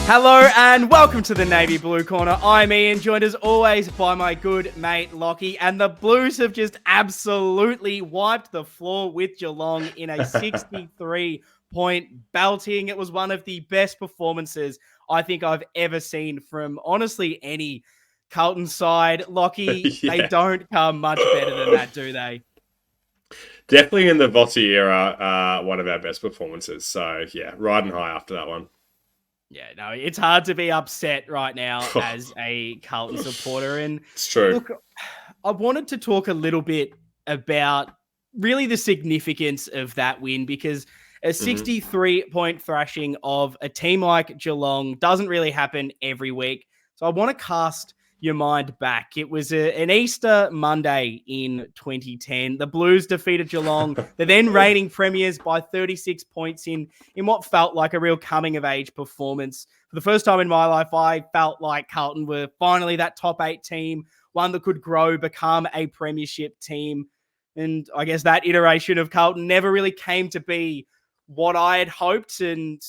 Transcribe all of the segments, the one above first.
Hello and welcome to the Navy Blue Corner. I'm Ian, joined as always by my good mate Lockie, and the Blues have just absolutely wiped the floor with Geelong in a 63-point belting. It was one of the best performances I think I've ever seen from honestly any Carlton side. Lockie, they Yeah, don't come much better than that, do they? definitely in the Vossi era, one of our best performances. So yeah, riding high after that one. Yeah, no, it's hard to be upset right now as a Carlton supporter. And It's true. look, I wanted to talk a little bit about really the significance of that win because a hmm 63-point thrashing of a team like Geelong doesn't really happen every week. So I want to cast your mind back. It was an Easter Monday in 2010. The Blues defeated Geelong, the then reigning premiers, by 36 points in what felt like a real coming of age performance. For the first time in my life, I felt like Carlton were finally that top 8 team, one that could grow, become a premiership team. And I guess that iteration of Carlton never really came to be what I had hoped. And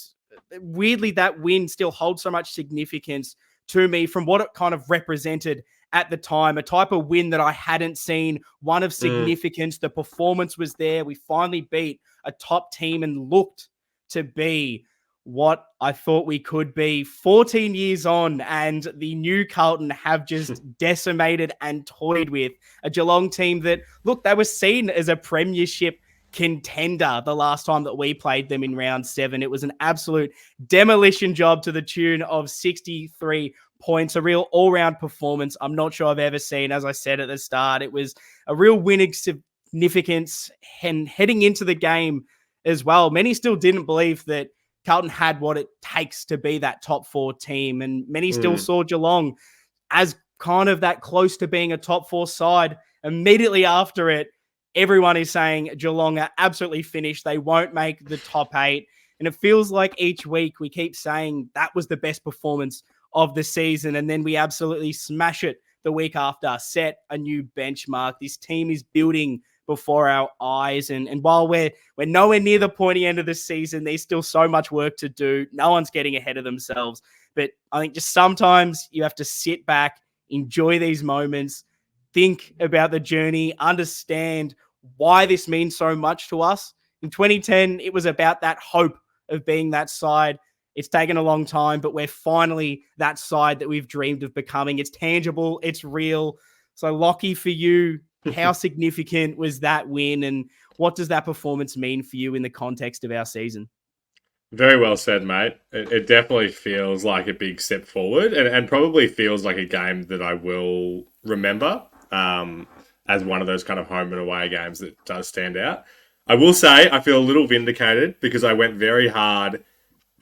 weirdly, that win still holds so much significance to me from what it kind of represented at the time. A type of win that I hadn't seen, one of Mm. significance. The performance was there. We finally beat a top team and looked to be what I thought we could be 14 years on, and the new Carlton have just decimated and toyed with a Geelong team that, look, they were seen as a premiership contender the last time that we played them in round 7. It was an absolute demolition job to the tune of 63 points, a real all-round performance I'm not sure I've ever seen. As I said at the start, it was a real winning significance, and heading into the game as well, many still didn't believe that Carlton had what it takes to be that top 4 team, and many still Mm. saw Geelong as kind of that close to being a top 4 side. Immediately after it, everyone is saying Geelong are absolutely finished. They won't make the top 8. And it feels like each week we keep saying that was the best performance of the season. And then we absolutely smash it the week after, set a new benchmark. This team is building before our eyes. And while we're nowhere near the pointy end of the season, there's still so much work to do. No one's getting ahead of themselves. But I think just sometimes you have to sit back, enjoy these moments, think about the journey, understand why this means so much to us. In 2010, it was about that hope of being that side. It's taken a long time, but we're finally that side that we've dreamed of becoming. It's tangible, it's real. So, Lockie, for you, how significant was that win, and what does that performance mean for you in the context of our season? Very well said, mate. It definitely feels like a big step forward, and probably feels like a game that I will remember as one of those kind of home and away games that does stand out. I will say I feel a little vindicated because I went very hard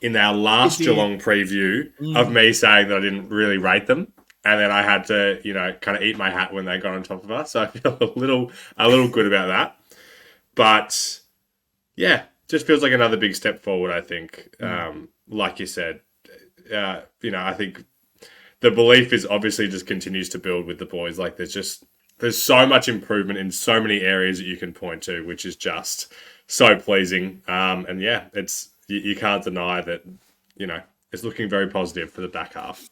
in our It last did. Geelong preview of Mm. me saying that I didn't really rate them. And then I had to, kind of eat my hat when they got on top of us. So I feel a little good about that. But yeah, just feels like another big step forward, I think. Mm. Like you said, I think the belief is obviously just continues to build with the boys. Like there's so much improvement in so many areas that you can point to, which is just so pleasing. And yeah, you can't deny that, it's looking very positive for the back half.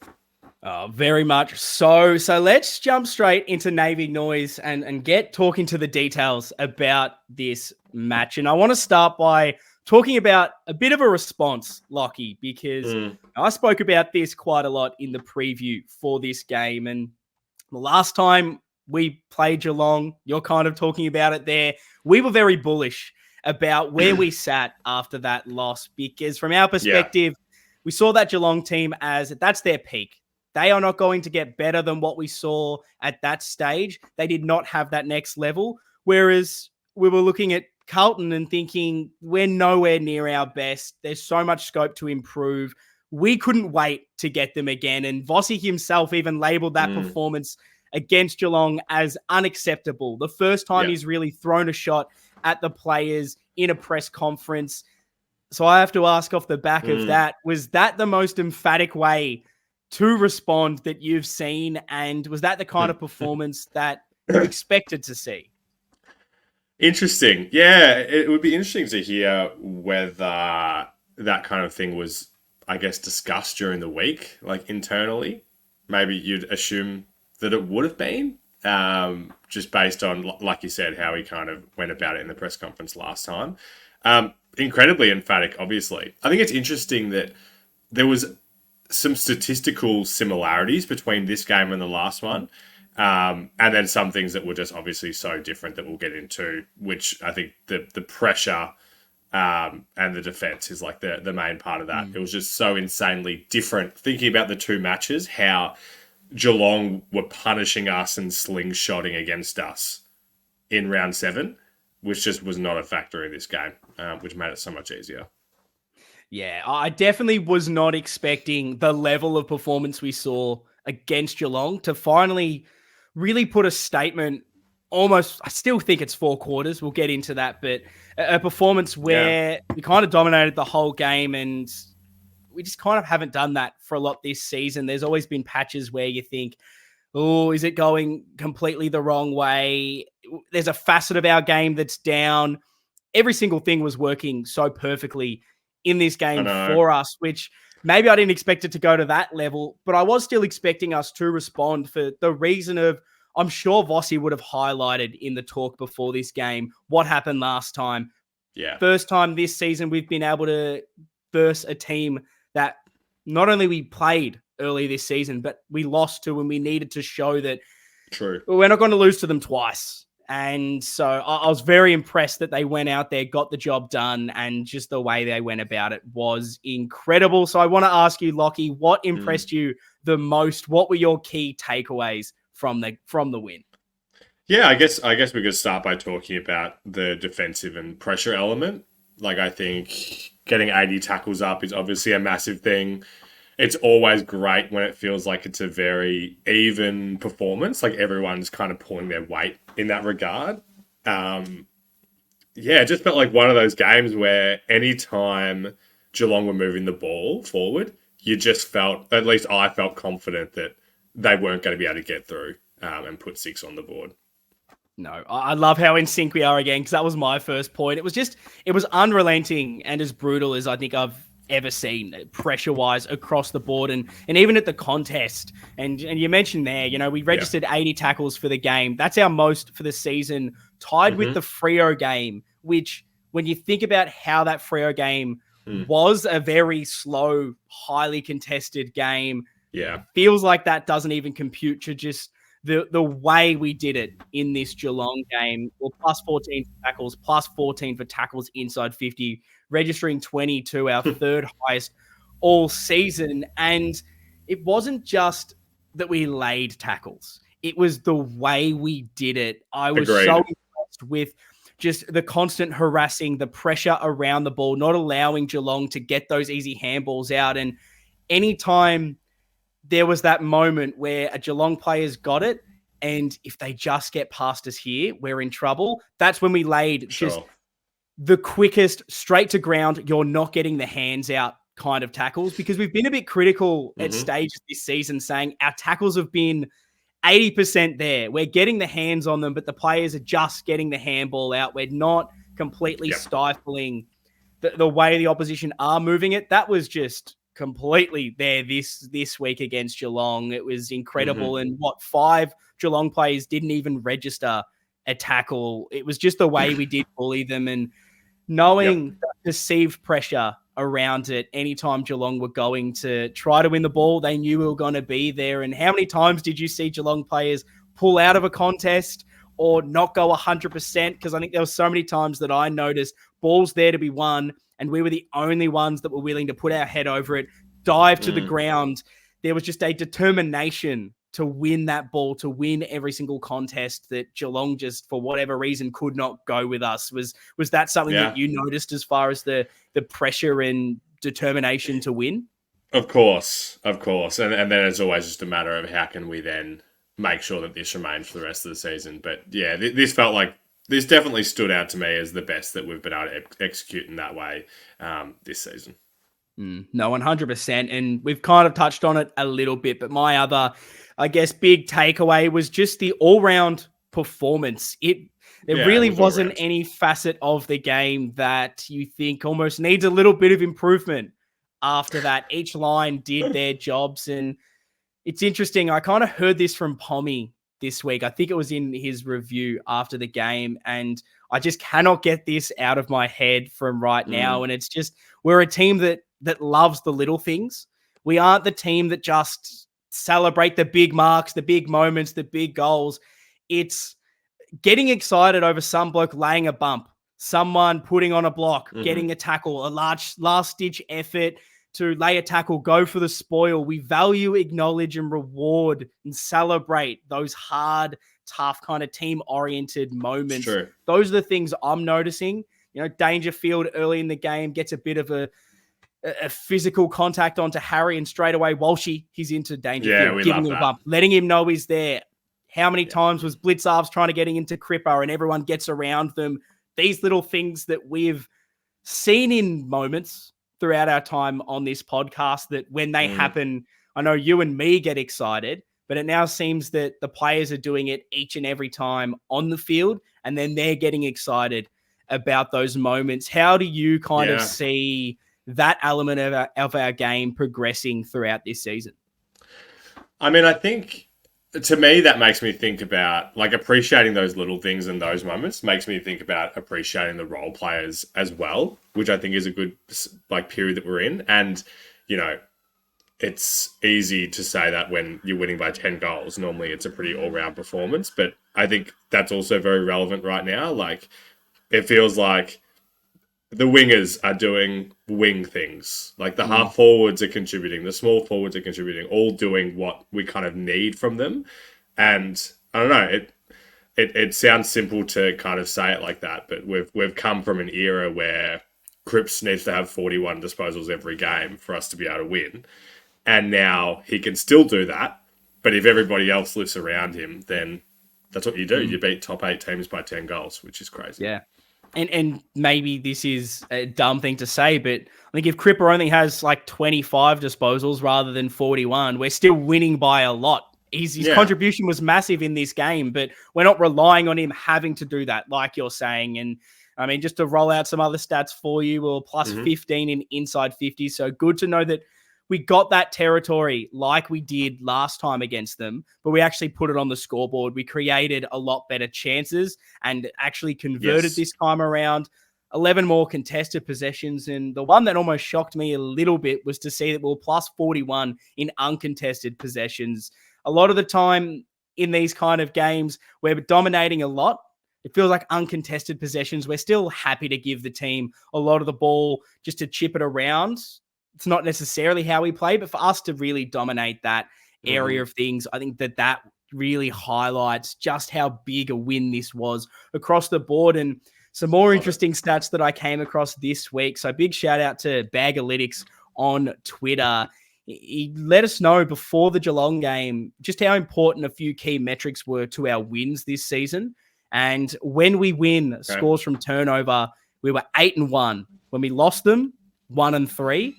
Very much so. So let's jump straight into Navy noise and get talking to the details about this match. And I want to start by talking about a bit of a response, Lockie, because Mm, I spoke about this quite a lot in the preview for this game. And the last time we played Geelong, you're kind of talking about it there. We were very bullish about where we sat after that loss because from our yeah. perspective, we saw that Geelong team as that's their peak. They are not going to get better than what we saw at that stage. They did not have that next level. Whereas we were looking at Carlton and thinking we're nowhere near our best. There's so much scope to improve. We couldn't wait to get them again. And Vossi himself even labeled that Mm, performance against Geelong as unacceptable. The first time yeah. he's really thrown a shot at the players in a press conference. So I have to ask off the back of Mm. that, was that the most emphatic way to respond that you've seen? And was that the kind of performance that you expected to see? Interesting. Yeah, it would be interesting to hear whether that kind of thing was I guess, discussed during the week, like internally. Maybe you'd assume that it would have been, just based on, like you said, how he kind of went about it in the press conference last time. Incredibly emphatic, obviously. I think it's interesting that there was some statistical similarities between this game and the last one. And then some things that were just obviously so different that we'll get into, which I think the pressure and the defense is like the main part of that. It was just so insanely different. Thinking about the two matches, how Geelong were punishing us and slingshotting against us in round 7, which just was not a factor in this game, which made it so much easier. Yeah, I definitely was not expecting the level of performance we saw against Geelong to finally really put a statement. Almost, I still think it's 4 quarters. We'll get into that, but a performance where we kind of dominated the whole game, and we just kind of haven't done that for a lot this season. There's always been patches where you think, oh, is it going completely the wrong way? There's a facet of our game that's down. Every single thing was working so perfectly in this game for us, which maybe I didn't expect it to go to that level, but I was still expecting us to respond for the reason of, I'm sure Vossi would have highlighted in the talk before this game what happened last time. Yeah. First time this season we've been able to verse a team that not only we played early this season, but we lost to, and we needed to show that we're not going to lose to them twice. And so I was very impressed that they went out there, got the job done, and just the way they went about it was incredible. So I want to ask you, Lockie, what impressed you the most? What were your key takeaways from the win? Yeah, I guess we could start by talking about the defensive and pressure element. Like, I think getting 80 tackles up is obviously a massive thing. It's always great when it feels like it's a very even performance. Like, everyone's kind of pulling their weight in that regard. It just felt like one of those games where anytime Geelong were moving the ball forward, you just felt, at least I felt confident that they weren't going to be able to get through and put 6 on the board. No, I love how in sync we are again, because that was my first point. It was unrelenting and as brutal as I think I've ever seen pressure-wise across the board, and even at the contest. And you mentioned there, we registered 80 tackles for the game. That's our most for the season, tied with the Freo game, which when you think about how that Freo game was a very slow, highly contested game, feels like that doesn't even compute to just the way we did it in this Geelong game. Well, plus 14 for tackles, plus 14 for tackles inside 50, registering 22, our third highest all season. And it wasn't just that we laid tackles. It was the way we did it. I was so impressed with just the constant harassing, the pressure around the ball, not allowing Geelong to get those easy handballs out. And anytime there was that moment where a Geelong player's got it, and if they just get past us here, we're in trouble. That's when we laid just the quickest, straight to ground, you're not getting the hands out kind of tackles, because we've been a bit critical at stages this season saying our tackles have been 80% there. We're getting the hands on them, but the players are just getting the handball out. We're not completely stifling the way the opposition are moving it. That was just completely there this week against Geelong. It was incredible. And 5 Geelong players didn't even register a tackle. It was just the way we did bully them, and knowing the perceived pressure around it. Anytime Geelong were going to try to win the ball, they knew we were going to be there. And how many times did you see Geelong players pull out of a contest or not go 100%? Because I think there were so many times that I noticed balls there to be won, and we were the only ones that were willing to put our head over it, dive to the ground. There was just a determination to win that ball, to win every single contest, that Geelong just, for whatever reason, could not go with us. Was that something that you noticed as far as the pressure and determination to win? Of course. And then it's always just a matter of how can we then make sure that this remains for the rest of the season. But yeah, this felt like, this definitely stood out to me as the best that we've been able to execute in that way this season. No, 100%. And we've kind of touched on it a little bit, but my other, I guess, big takeaway was just the all-round performance. There really wasn't any facet of the game that you think almost needs a little bit of improvement after that. Each line did their jobs. And it's interesting. I kind of heard this from Pommy this week. I think it was in his review after the game. And I just cannot get this out of my head from right now. And it's just, we're a team that loves the little things. We aren't the team that just celebrate the big marks, the big moments, the big goals. It's getting excited over some bloke laying a bump, someone putting on a block, getting a tackle, a large last-ditch effort to lay a tackle, go for the spoil. We value, acknowledge, and reward and celebrate those hard, tough, kind of team-oriented moments. Those are the things I'm noticing. You know, Dangerfield early in the game gets a bit of a physical contact onto Harry, and straight away, Walshy, he's into Dangerfield, giving him a bump, letting him know he's there. How many times was Blitzarves trying to get into Cripper and everyone gets around them? These little things that we've seen in moments throughout our time on this podcast that when they happen, I know you and me get excited, but it now seems that the players are doing it each and every time on the field, and then they're getting excited about those moments. How do you kind of see that element of our game progressing throughout this season? I mean, I think to me, that makes me think about like appreciating those little things and those moments makes me think about appreciating the role players as well, which I think is a good like period that we're in. And, you know, it's easy to say that when you're winning by 10 goals, normally it's a pretty all-round performance, but I think that's also very relevant right now. Like it feels like the wingers are doing wing things. Like the half forwards are contributing, the small forwards are contributing, all doing what we kind of need from them. And I don't know, it sounds simple to kind of say it like that, but we've come from an era where Cripps needs to have 41 disposals every game for us to be able to win. And now he can still do that, but if everybody else lifts around him, then that's what you do. You beat top 8 teams by 10 goals, which is crazy. Yeah. And maybe this is a dumb thing to say, but I think if Cripper only has like 25 disposals rather than 41, we're still winning by a lot. His contribution was massive in this game, but we're not relying on him having to do that, like you're saying. And I mean, just to roll out some other stats for you, we're plus 15 in inside 50. So good to know that we got that territory like we did last time against them, but we actually put it on the scoreboard. We created a lot better chances and actually converted this time around. 11 more contested possessions. And the one that almost shocked me a little bit was to see that we were plus 41 in uncontested possessions. A lot of the time in these kind of games, we're dominating a lot. It feels like uncontested possessions. We're still happy to give the team a lot of the ball just to chip it around. It's not necessarily how we play, but for us to really dominate that area of things, I think that really highlights just how big a win this was across the board. And some more interesting stats that I came across this week. So big shout out to Bagalytics on Twitter. He let us know before the Geelong game just how important a few key metrics were to our wins this season. And when we win scores from turnover, we were 8-1. When we lost them, 1-3.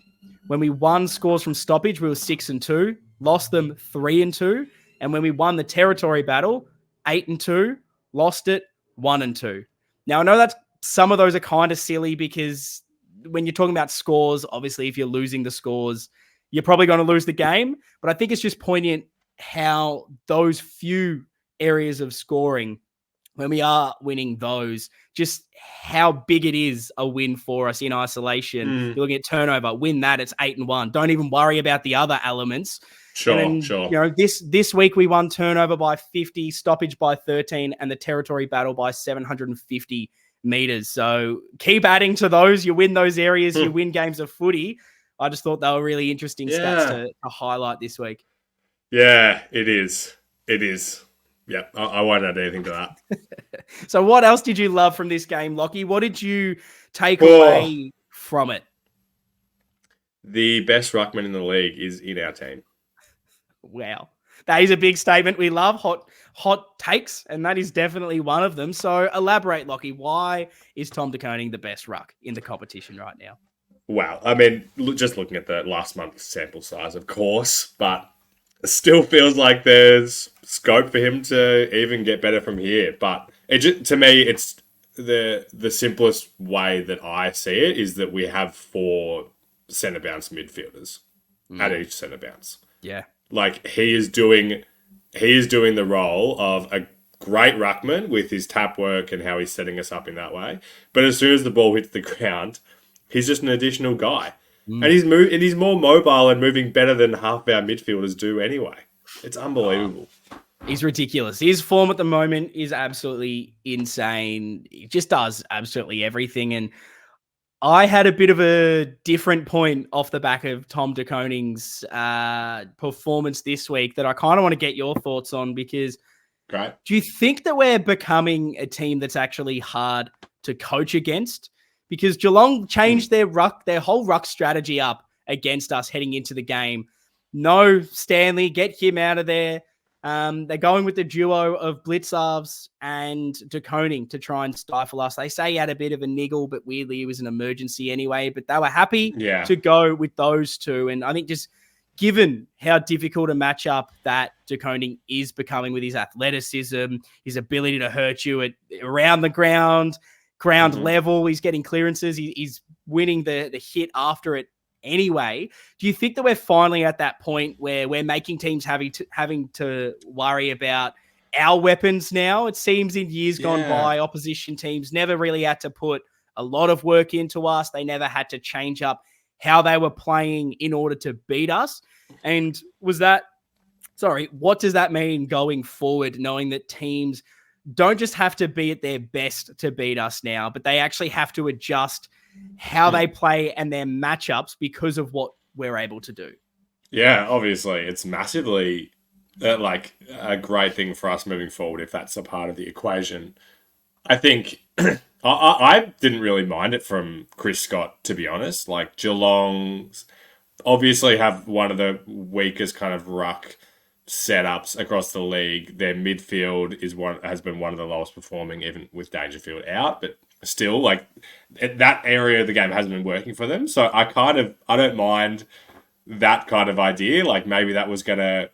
When we won scores from stoppage, we were 6-2, lost them 3-2. And when we won the territory battle, 8-2, lost it 1-2. Now, I know that some of those are kind of silly because when you're talking about scores, obviously, if you're losing the scores, you're probably going to lose the game. But I think it's just poignant how those few areas of scoring, when we are winning those, just how big it is a win for us in isolation. You're looking at turnover, win that, it's 8-1. Don't even worry about the other elements. Sure. You know, this week we won turnover by 50, stoppage by 13, and the territory battle by 750 meters. So keep adding to those. You win those areas, you win games of footy. I just thought they were really interesting stats to highlight this week. Yeah, it is. It is. Yeah, I won't add anything to that. So what else did you love from this game, Lockie? What did you take away from it? The best ruckman in the league is in our team. Wow. That is a big statement. We love hot takes, and that is definitely one of them. So elaborate, Lockie. Why is Tom De Koning the best ruck in the competition right now? Wow. I mean, just looking at the last month's sample size, of course, but it still feels like there's scope for him to even get better from here. But to me, it's the simplest way that I see it is that we have 4 centre bounce midfielders at each centre bounce. Yeah. Like he is doing the role of a great ruckman with his tap work and how he's setting us up in that way. But as soon as the ball hits the ground, he's just an additional guy. And he's more mobile and moving better than half of our midfielders do anyway. It's unbelievable. He's ridiculous. His form at the moment is absolutely insane. He just does absolutely everything. And I had a bit of a different point off the back of Tom De Koning's performance this week that I kind of want to get your thoughts on, because Great. do you think that we're becoming a team that's actually hard to coach against? Because Geelong changed their whole ruck strategy up against us heading into the game. No Stanley, get him out of there. They're going with the duo of Blitzarves and De Koning to try and stifle us. They say he had a bit of a niggle, but weirdly it was an emergency anyway. But they were happy to go with those two. And I think just given how difficult a matchup that De Koning is becoming with his athleticism, his ability to hurt you around the ground level, he's getting clearances, he's winning the hit after it anyway. Do you think that we're finally at that point where we're making teams having to worry about our weapons now? It seems in years gone by, opposition teams never really had to put a lot of work into us. They never had to change up how they were playing in order to beat us. And what does that mean going forward, knowing that teams don't just have to be at their best to beat us now, but they actually have to adjust how they play and their matchups because of what we're able to do? Yeah, obviously, it's massively like a great thing for us moving forward if that's a part of the equation. I think I didn't really mind it from Chris Scott, to be honest. Like Geelong obviously have one of the weakest kind of ruck setups across the league. Their midfield has been one of the lowest performing, even with Dangerfield out, but still, like that area of the game hasn't been working for them. So I don't mind that kind of idea. Like maybe that was going to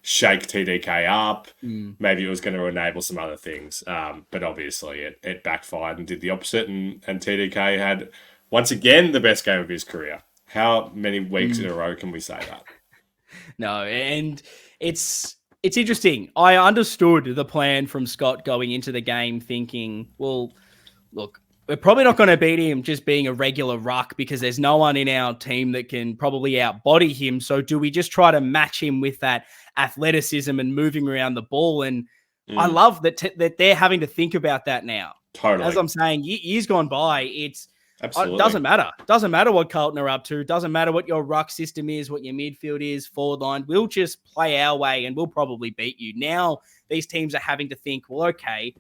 shake TDK up. Maybe it was going to enable some other things. But obviously it backfired and did the opposite. And TDK had, once again, the best game of his career. How many weeks in a row can we say that? No, and it's interesting. I understood the plan from Scott going into the game thinking, well, look, we're probably not going to beat him just being a regular ruck because there's no one in our team that can probably outbody him. So do we just try to match him with that athleticism and moving around the ball? And I love that they're having to think about that now. Totally. As I'm saying, years gone by, it Absolutely. doesn't matter. Doesn't matter what Carlton are up to. Doesn't matter what your ruck system is, what your midfield is, forward line. We'll just play our way and we'll probably beat you. Now these teams are having to think, well, okay,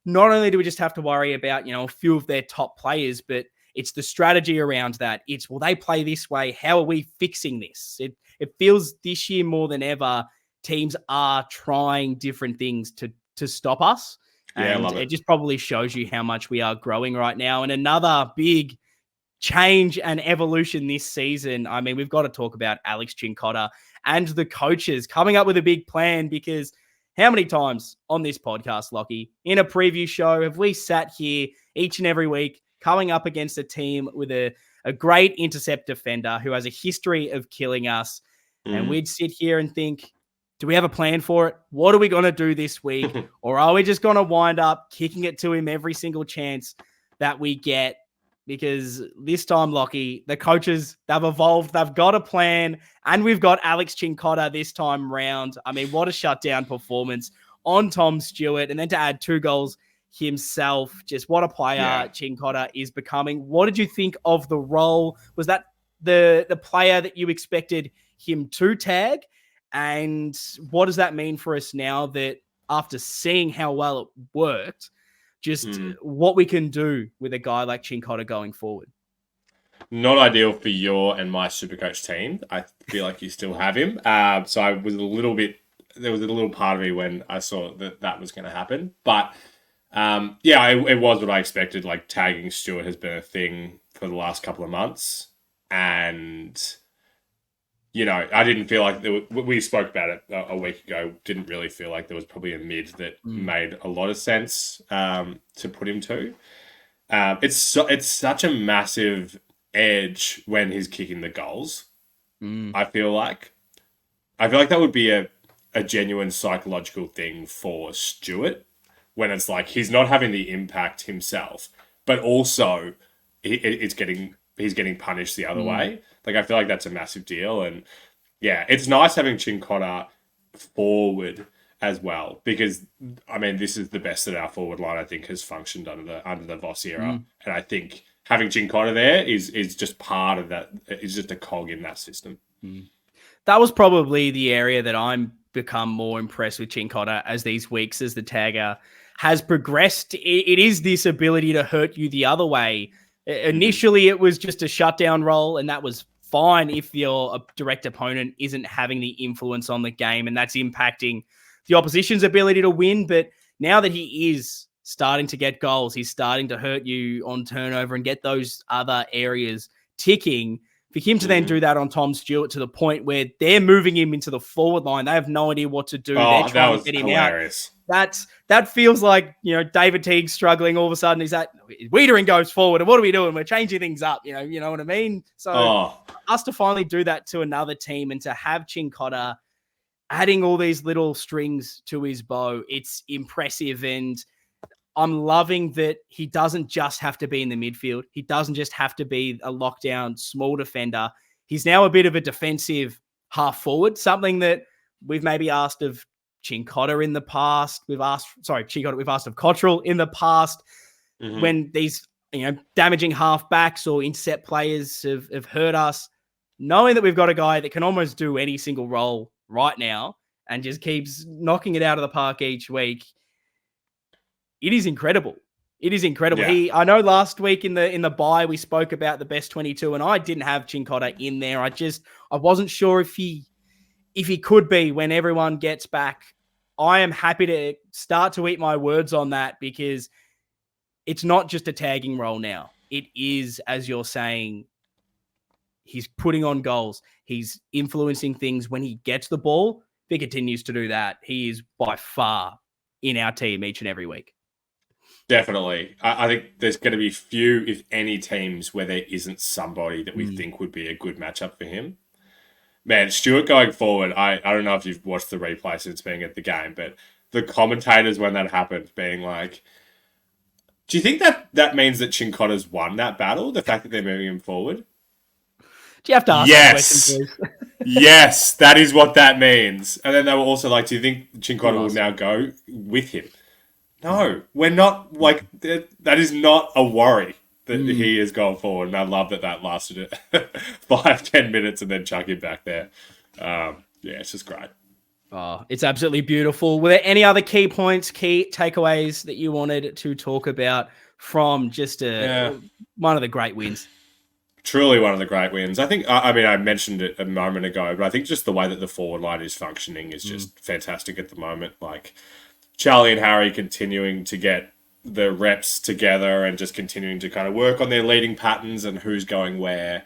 not only do we just have to worry about, a few of their top players, but it's the strategy around that. It's, will they play this way? How are we fixing this? It feels this year more than ever, teams are trying different things to stop us. Yeah, And I love it. It just probably shows you how much we are growing right now. And another big change and evolution this season. I mean, we've got to talk about Alex Chincotta and the coaches coming up with a big plan, because how many times on this podcast, Lockie, in a preview show, have we sat here each and every week coming up against a team with a great intercept defender who has a history of killing us, and we'd sit here and think, do we have a plan for it? What are we going to do this week? Or are we just going to wind up kicking it to him every single chance that we get? Because this time, Lockie, the coaches, they've evolved. They've got a plan. And we've got Alex Chincotta this time round. I mean, what a shutdown performance on Tom Stewart. And then to add 2 goals himself, just what a player Chincotta is becoming. What did you think of the role? Was that the player that you expected him to tag? And what does that mean for us now that after seeing how well it worked, just what we can do with a guy like Chincotta going forward? Not ideal for your and my Supercoach team. I feel like you still have him. So I was there was a little part of me when I saw that was going to happen. But it was what I expected. Like tagging Stewart has been a thing for the last couple of months. And I didn't feel like we spoke about it a week ago. Didn't really feel like there was probably a mid that made a lot of sense to put him to. It's such a massive edge when he's kicking the goals. Mm. I feel like that would be a genuine psychological thing for Stewart when it's like he's not having the impact himself, but also he's getting punished the other way. Like I feel like that's a massive deal, and yeah, it's nice having Chincotta forward as well because I mean this is the best that our forward line I think has functioned under the Voss era, and I think having Chincotta there is just part of that. Is just a cog in that system. That was probably the area that I'm become more impressed with Chincotta as these weeks as the tagger has progressed. It is this ability to hurt you the other way. Initially, it was just a shutdown role, and that was fine if your direct opponent isn't having the influence on the game, and that's impacting the opposition's ability to win. But now that he is starting to get goals, he's starting to hurt you on turnover and get those other areas ticking. For him to then do that on Tom Stewart to the point where they're moving him into the forward line, they have no idea what to do. They're trying to get him hilarious. Out. That feels like, David Teague struggling. All of a sudden, he's like, Wiedering goes forward, and what are we doing? We're changing things up. You know what I mean? So us to finally do that to another team and to have Chincotta adding all these little strings to his bow, it's impressive. And I'm loving that he doesn't just have to be in the midfield. He doesn't just have to be a lockdown small defender. He's now a bit of a defensive half forward, something that we've maybe asked of Chincotta in the past. We've asked of Cottrell in the past when these, damaging halfbacks or intercept players have hurt us. Knowing that we've got a guy that can almost do any single role right now and just keeps knocking it out of the park each week. It is incredible. It is incredible. Yeah. I know last week in the bye we spoke about the best 22, and I didn't have Chincotta in there. I wasn't sure if he could be when everyone gets back. I am happy to start to eat my words on that because it's not just a tagging role now. It is, as you're saying, he's putting on goals. He's influencing things when he gets the ball. If he continues to do that, he is by far in our team each and every week. Definitely. I think there's going to be few, if any, teams where there isn't somebody that we think would be a good matchup for him. Man, Stewart going forward, I don't know if you've watched the replay since being at the game, but the commentators when that happened being like, do you think that means that Chincotta's won that battle, the fact that they're moving him forward? Do you have to ask that question, please? Yes, that is what that means. And then they were also like, do you think Chincotta will now go with him? No, we're not, like, that is not a worry that he has gone forward. And I love that lasted 5-10 minutes and then chuck him back there. It's just great. Oh, it's absolutely beautiful. Were there any other key points, key takeaways that you wanted to talk about from just one of the great wins? Truly one of the great wins. I think, I mentioned it a moment ago, but I think just the way that the forward line is functioning is just fantastic at the moment. Like, Charlie and Harry continuing to get the reps together and just continuing to kind of work on their leading patterns and who's going where.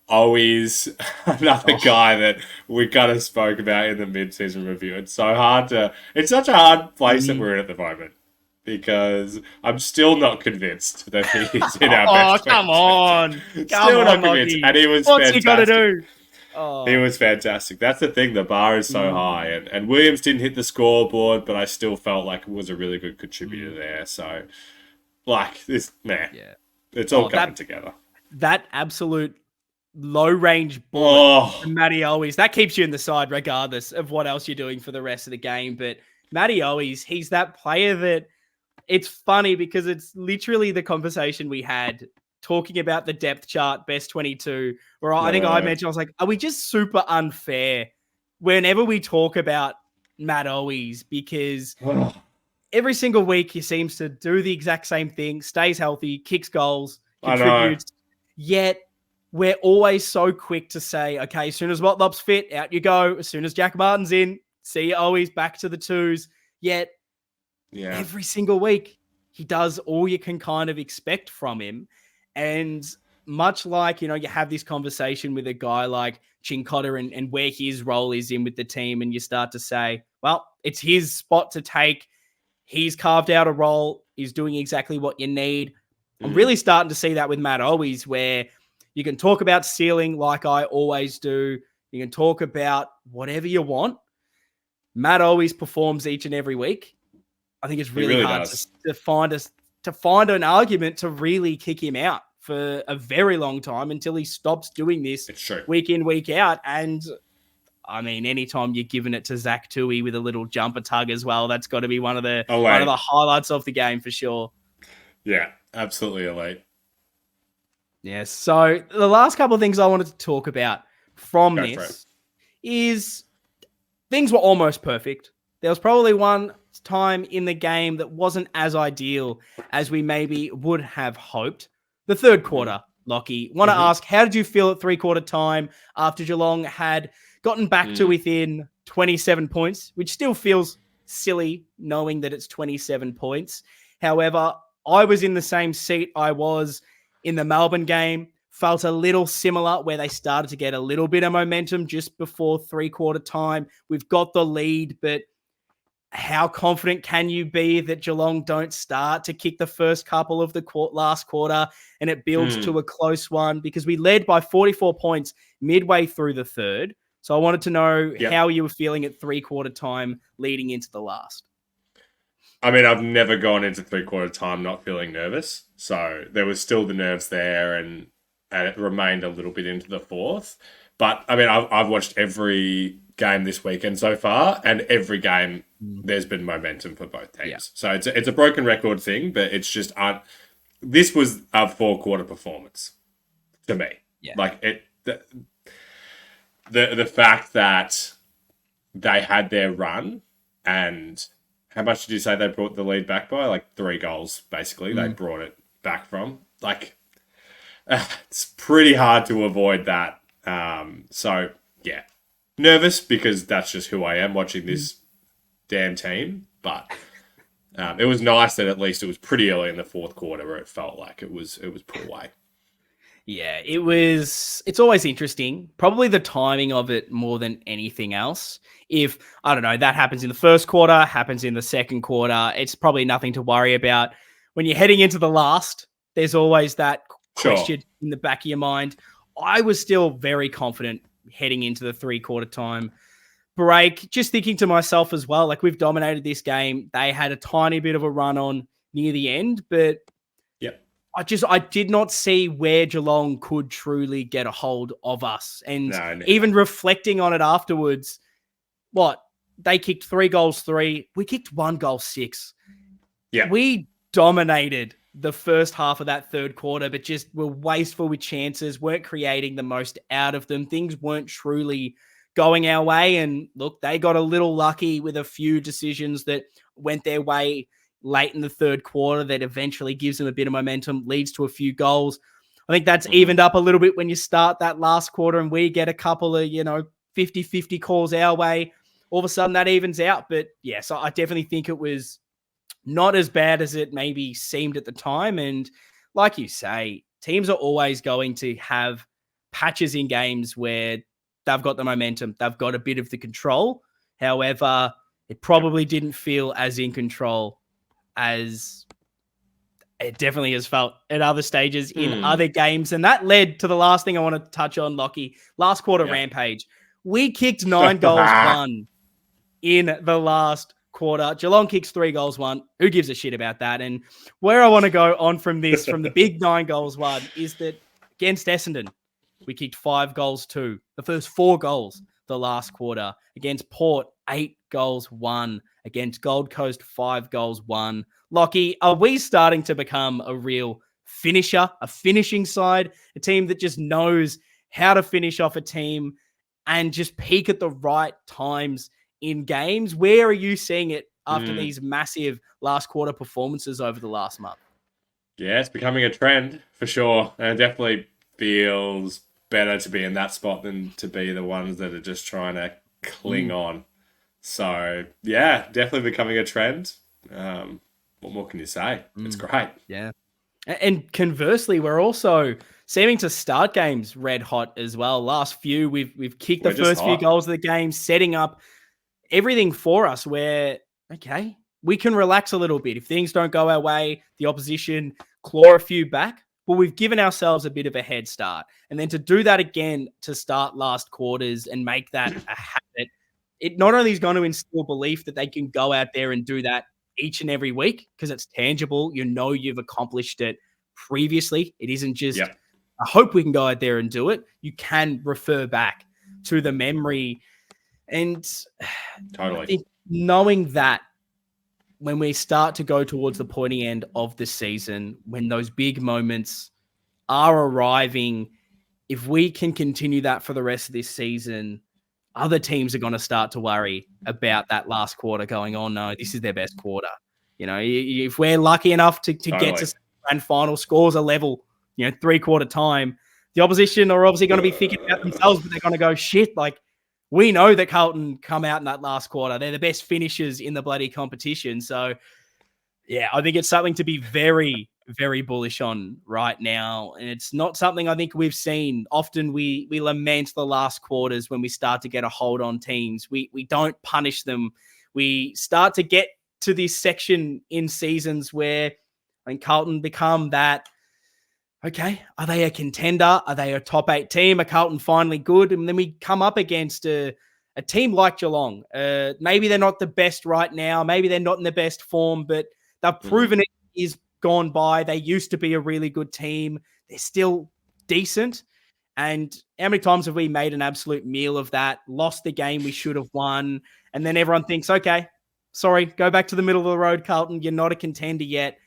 Always another guy that we kind of spoke about in the mid-season review. It's such a hard place that we're in at the moment because I'm still not convinced that he's in our best. Oh, come on. Still not convinced. And he was What's fantastic. he got to do? Oh. He was fantastic. That's the thing. The bar is so high. And Williams didn't hit the scoreboard, but I still felt like it was a really good contributor there. So, like, this, man, it's all coming together. That absolute low-range ball from Matty Owies, that keeps you in the side regardless of what else you're doing for the rest of the game. But Matty Owies, he's that player that it's funny because it's literally the conversation we had talking about the depth chart, best 22, where I think I mentioned, I was like, are we just super unfair whenever we talk about Matt Owies? Because every single week he seems to do the exact same thing, stays healthy, kicks goals, contributes, yet we're always so quick to say, okay, as soon as Watlop's fit, out you go. As soon as Jack Martin's in, see you always back to the twos. Yet every single week he does all you can kind of expect from him. And much like, you have this conversation with a guy like Chincotta and where his role is in with the team, and you start to say, well, it's his spot to take. He's carved out a role. He's doing exactly what you need. I'm really starting to see that with Matt Owies, where You can talk about ceiling like I always do. You can talk about whatever you want. Matt always performs each and every week. I think it's really hard to find an argument to really kick him out for a very long time until he stops doing this week in, week out. And I mean, anytime you're giving it to Zach Tui with a little jumper tug as well, that's got to be one of the highlights of the game for sure. Yeah, absolutely elite. Yes. So the last couple of things I wanted to talk about from this is things were almost perfect. There was probably one time in the game that wasn't as ideal as we maybe would have hoped. The third quarter, Lockie. Want to ask, how did you feel at 3/4 time after Geelong had gotten back to within 27 points, which still feels silly knowing that it's 27 points. However, I was in the same seat I was in the Melbourne game, felt a little similar where they started to get a little bit of momentum just before 3/4 time. We've got the lead, but how confident can you be that Geelong don't start to kick the first couple of the last quarter and it builds to a close one? Because we led by 44 points midway through the third. So I wanted to know how you were feeling at 3/4 time leading into the last. I mean, I've never gone into 3/4 time not feeling nervous. So there was still the nerves there and it remained a little bit into the fourth. But I mean, I've watched every game this weekend so far, and every game there's been momentum for both teams. Yeah. So it's a broken record thing, but it's just this was a 4/4 performance to me. Yeah. Like the fact that they had their run, and how much did you say they brought the lead back by? Like 3 goals, basically. They brought it back from. Like, it's pretty hard to avoid that. So, yeah. Nervous because that's just who I am watching this damn team. But it was nice that at least it was pretty early in the fourth quarter where it felt like it was put away. Yeah, it's always interesting. Probably the timing of it more than anything else. If, I don't know, that happens in the first quarter, happens in the second quarter, it's probably nothing to worry about. When you're heading into the last, there's always that question in the back of your mind. I was still very confident heading into the 3/4 time break, just thinking to myself as well, like, we've dominated this game. They had a tiny bit of a run on near the end, but I did not see where Geelong could truly get a hold of us. And even reflecting on it afterwards, they kicked 3 goals, 3. We kicked 1 goal, 6. Yeah. We dominated the first half of that third quarter, but just were wasteful with chances, weren't creating the most out of them. Things weren't truly going our way. And look, they got a little lucky with a few decisions that went their way late in the third quarter that eventually gives them a bit of momentum, leads to a few goals. I think that's evened up a little bit when you start that last quarter and we get a couple of, 50-50 calls our way. All of a sudden that evens out. But yeah, so I definitely think it was not as bad as it maybe seemed at the time. And like you say, teams are always going to have patches in games where they've got the momentum, they've got a bit of the control. However, it probably didn't feel as in control as it definitely has felt at other stages in other games. And that led to the last thing I want to touch on, Lockie. Last quarter rampage. We kicked 9 goals, 1 in the last quarter. Geelong kicks 3 goals, 1. Who gives a shit about that? And where I want to go on from this, from the big 9 goals, 1, is that against Essendon, we kicked 5 goals, 2. The first 4 goals the last quarter. Against Port, 8 goals, 1. Against Gold Coast, 5 goals, 1. Lockie, are we starting to become a real finisher, a finishing side, a team that just knows how to finish off a team and just peak at the right times in games? Where are you seeing it after these massive last quarter performances over the last month? Yeah, it's becoming a trend for sure. And it definitely feels better to be in that spot than to be the ones that are just trying to cling on. So, yeah, definitely becoming a trend. What more can you say? It's great. Yeah. And conversely, we're also seeming to start games red hot as well. Last few, we've kicked the first few goals of the game, setting up everything for us where, okay, we can relax a little bit. If things don't go our way, the opposition claw a few back, well, we've given ourselves a bit of a head start. And then to do that again to start last quarters and make that a habit, it not only is going to instill belief that they can go out there and do that each and every week because it's tangible. You know you've accomplished it previously. It isn't just, I hope we can go out there and do it. You can refer back to the memory. And totally. I think knowing that when we start to go towards the pointy end of the season, when those big moments are arriving, if we can continue that for the rest of this season, other teams are going to start to worry about that last quarter going, oh no, this is their best quarter. You know, if we're lucky enough to get to grand final, scores a level, 3-quarter time, the opposition are obviously going to be thinking about themselves, but they're going to go, shit, like, we know that Carlton come out in that last quarter. They're the best finishers in the bloody competition. So, yeah, I think it's something to be very, very bullish on right now. And it's not something I think we've seen. Often we lament the last quarters when we start to get a hold on teams. We don't punish them. We start to get to this section in seasons where Carlton become that, okay, are they a contender? Are they a top 8 team? Are Carlton finally good? And then we come up against a team like Geelong. Maybe they're not the best right now. Maybe they're not in the best form, but they've proven it is gone by. They used to be a really good team. They're still decent. And how many times have we made an absolute meal of that, lost the game we should have won, and then everyone thinks, okay, sorry, go back to the middle of the road, Carlton. You're not a contender yet.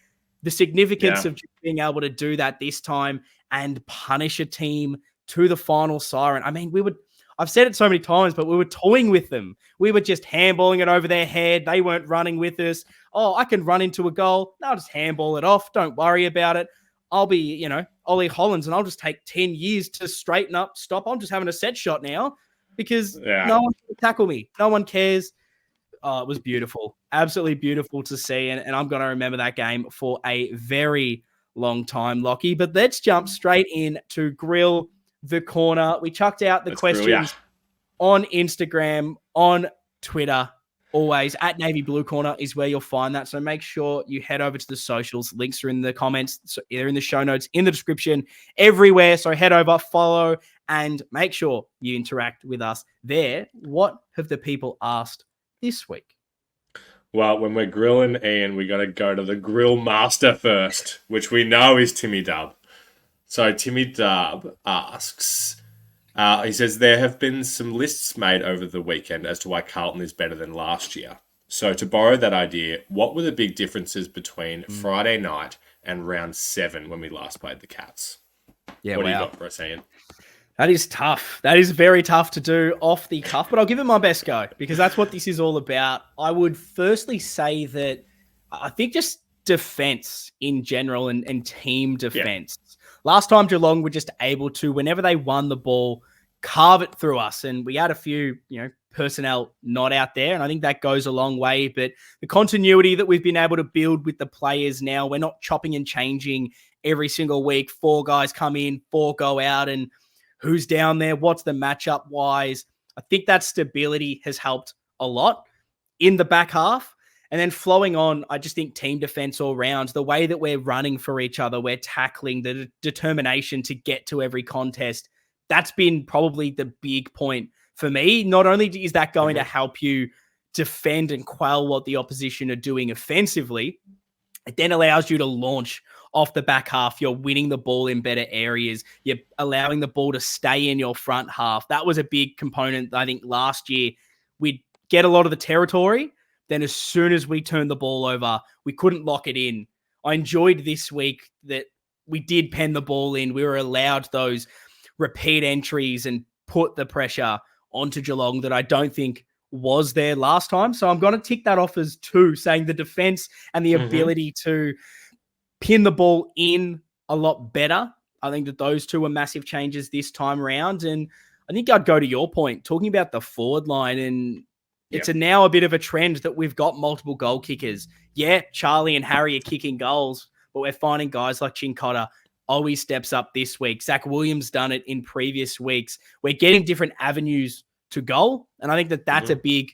The significance of being able to do that this time and punish a team to the final siren. I mean, I've said it so many times, but we were toying with them. We were just handballing it over their head. They weren't running with us. Oh, I can run into a goal. No, I'll just handball it off. Don't worry about it. I'll be, Ollie Hollands, and I'll just take 10 years to straighten up, stop. I'm just having a set shot now because no one can tackle me. No one cares. Oh, it was beautiful. Absolutely beautiful to see. And I'm going to remember that game for a very long time, Lockie. But let's jump straight in to Grill the Corner. We chucked out the questions on Instagram, on Twitter. Always at Navy Blue Corner is where you'll find that. So make sure you head over to the socials. Links are in the comments. So they're in the show notes, in the description, everywhere. So head over, follow, and make sure you interact with us there. What have the people asked this week? Well, when we're grilling Ian, we got to go to the grill master first, which we know is Timmy Dub. So Timmy Dub asks, he says, there have been some lists made over the weekend as to why Carlton is better than last year. So to borrow that idea, what were the big differences between Friday night and round 7 when we last played the Cats? Yeah, what do you got for us, Ian? That is tough. That is very tough to do off the cuff, but I'll give it my best go because that's what this is all about. I would firstly say that I think just defense in general and team defense. Yeah. Last time Geelong were just able to, whenever they won the ball, carve it through us. And we had a few, personnel not out there. And I think that goes a long way. But the continuity that we've been able to build with the players now, we're not chopping and changing every single week. 4 guys come in, 4 go out, and who's down there? What's the matchup wise? I think that stability has helped a lot in the back half. And then flowing on, I just think team defense all round, the way that we're running for each other, we're tackling, the determination to get to every contest, that's been probably the big point for me. Not only is that going to help you defend and quell what the opposition are doing offensively, it then allows you to launch off the back half. You're winning the ball in better areas. You're allowing the ball to stay in your front half. That was a big component. I think last year we'd get a lot of the territory. Then as soon as we turned the ball over, we couldn't lock it in. I enjoyed this week that we did pen the ball in. We were allowed those repeat entries and put the pressure onto Geelong that I don't think was there last time. So I'm going to tick that off as 2, saying the defense and the ability to pin the ball in a lot better. I think that those 2 are massive changes this time around. And I think I'd go to your point, talking about the forward line, and it's now a bit of a trend that we've got multiple goal kickers. Yeah, Charlie and Harry are kicking goals, but we're finding guys like Chincotta always steps up this week. Zach Williams done it in previous weeks. We're getting different avenues to goal, and I think that that's a big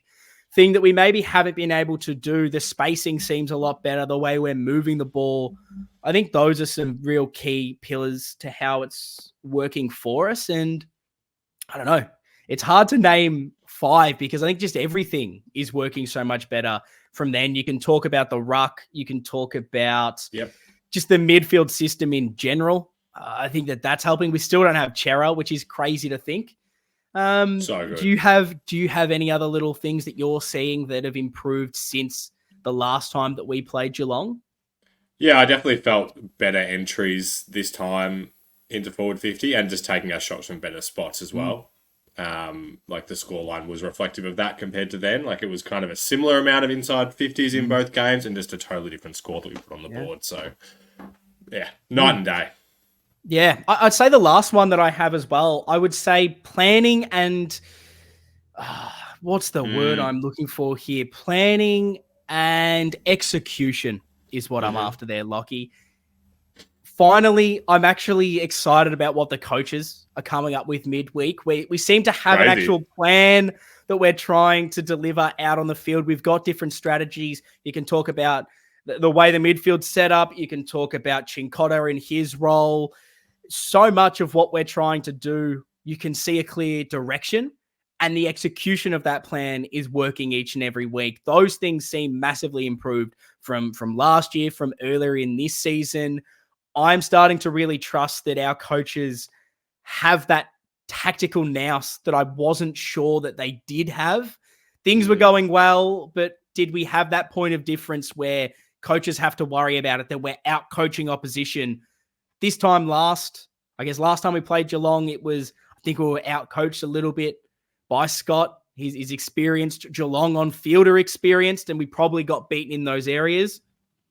thing that we maybe haven't been able to do. The spacing seems a lot better, the way we're moving the ball. I think those are some real key pillars to how it's working for us. And I don't know, it's hard to name 5 because I think just everything is working so much better. From then, you can talk about the ruck. You can talk about just the midfield system in general. I think that's helping. We still don't have Chera, which is crazy to think. So good. Do you have any other little things that you're seeing that have improved since the last time that we played Geelong? Yeah, I definitely felt better entries this time into forward 50 and just taking our shots from better spots as well. Like the scoreline was reflective of that compared to then. Like it was kind of a similar amount of inside 50s in both games and just a totally different score that we put on the board. So, yeah, night and day. Yeah, I'd say the last one that I have as well, I would say planning and what's the word I'm looking for here? Planning and execution is what I'm after there, Lockie. Finally, I'm actually excited about what the coaches are coming up with midweek. We seem to have an actual plan that we're trying to deliver out on the field. We've got different strategies. You can talk about the way the midfield's set up. You can talk about Chincotta in his role. So much of what we're trying to do, you can see a clear direction, and the execution of that plan is working each and every week. Those things seem massively improved from last year, from earlier in this season. I'm starting to really trust that our coaches have that tactical nous that I wasn't sure that they did have. Things were going well, but did we have that point of difference where coaches have to worry about it, that we're out coaching opposition? This time last time we played Geelong, I think we were out coached a little bit by Scott. He's experienced. Geelong on field are experienced, and we probably got beaten in those areas.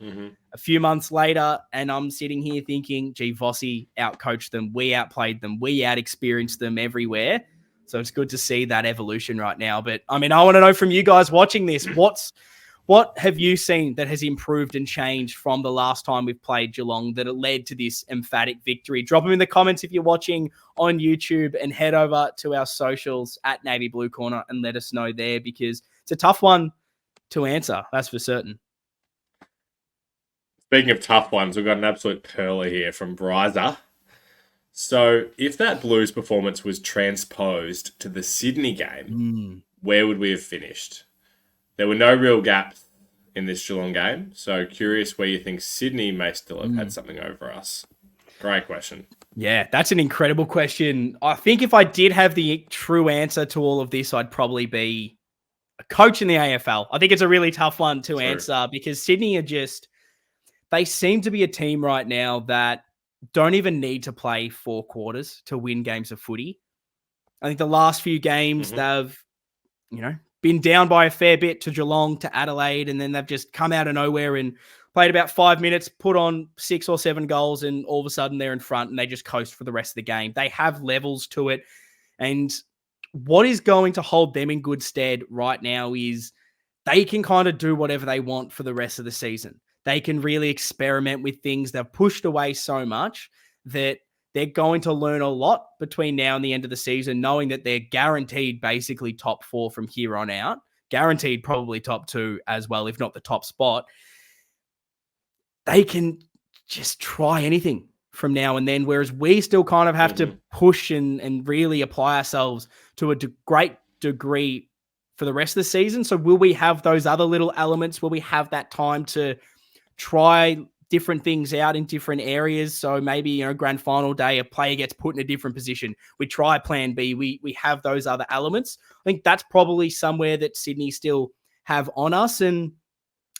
A few months later, and I'm sitting here thinking, gee, Vossi out-coached them. We outplayed them. We out-experienced them everywhere. So it's good to see that evolution right now. But, I mean, I want to know from you guys watching this, what have you seen that has improved and changed from the last time we've played Geelong that it led to this emphatic victory? Drop them in the comments if you're watching on YouTube, and head over to our socials at Navy Blue Corner and let us know there, because it's a tough one to answer, that's for certain. Speaking of tough ones, we've got an absolute pearler here from Bryza. So, if that Blues performance was transposed to the Sydney game, where would we have finished? There were no real gaps in this Geelong game, so curious where you think Sydney may still have had something over us. Great question. Yeah, that's an incredible question. I think if I did have the true answer to all of this, I'd probably be a coach in the AFL. I think it's a really tough one to answer, because Sydney they seem to be a team right now that don't even need to play 4 quarters to win games of footy. I think the last few games they've, been down by a fair bit to Geelong, to Adelaide, and then they've just come out of nowhere and played about 5 minutes, put on 6 or 7 goals, and all of a sudden they're in front and they just coast for the rest of the game. They have levels to it. And what is going to hold them in good stead right now is they can kind of do whatever they want for the rest of the season. They can really experiment with things. They've pushed away so much that they're going to learn a lot between now and the end of the season, knowing that they're guaranteed basically top 4 from here on out. Guaranteed probably top 2 as well, if not the top spot. They can just try anything from now and then, whereas we still kind of have to push and really apply ourselves to a great degree for the rest of the season. So will we have those other little elements? Will we have that time to try different things out in different areas? So maybe, grand final day, a player gets put in a different position. We try plan B. We have those other elements. I think that's probably somewhere that Sydney still have on us. And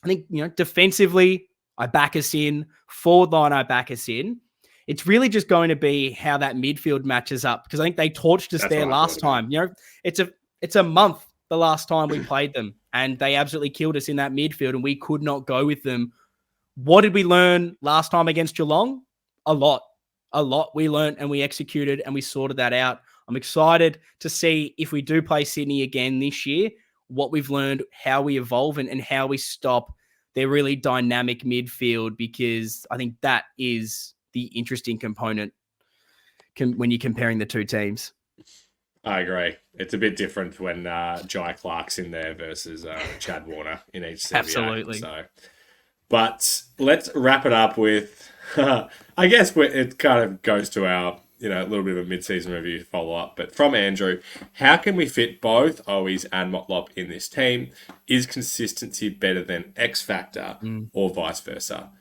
I think, defensively, I back us in. Forward line, I back us in. It's really just going to be how that midfield matches up, because I think they torched us there last time. It's a month the last time we played them, and they absolutely killed us in that midfield, and we could not go with them. What did we learn last time against Geelong? A lot. We learned and we executed and we sorted that out. I'm excited to see, if we do play Sydney again this year, what we've learned, how we evolve, and how we stop their really dynamic midfield, because I think that is the interesting component when you're comparing the two teams. I agree. It's a bit different when Jai Clark's in there versus Chad Warner in each CBA. Absolutely. So, but let's wrap it up with, I guess it kind of goes to our, a little bit of a mid-season review follow-up. But from Andrew, how can we fit both Owies and Motlop in this team? Is consistency better than X Factor or vice versa?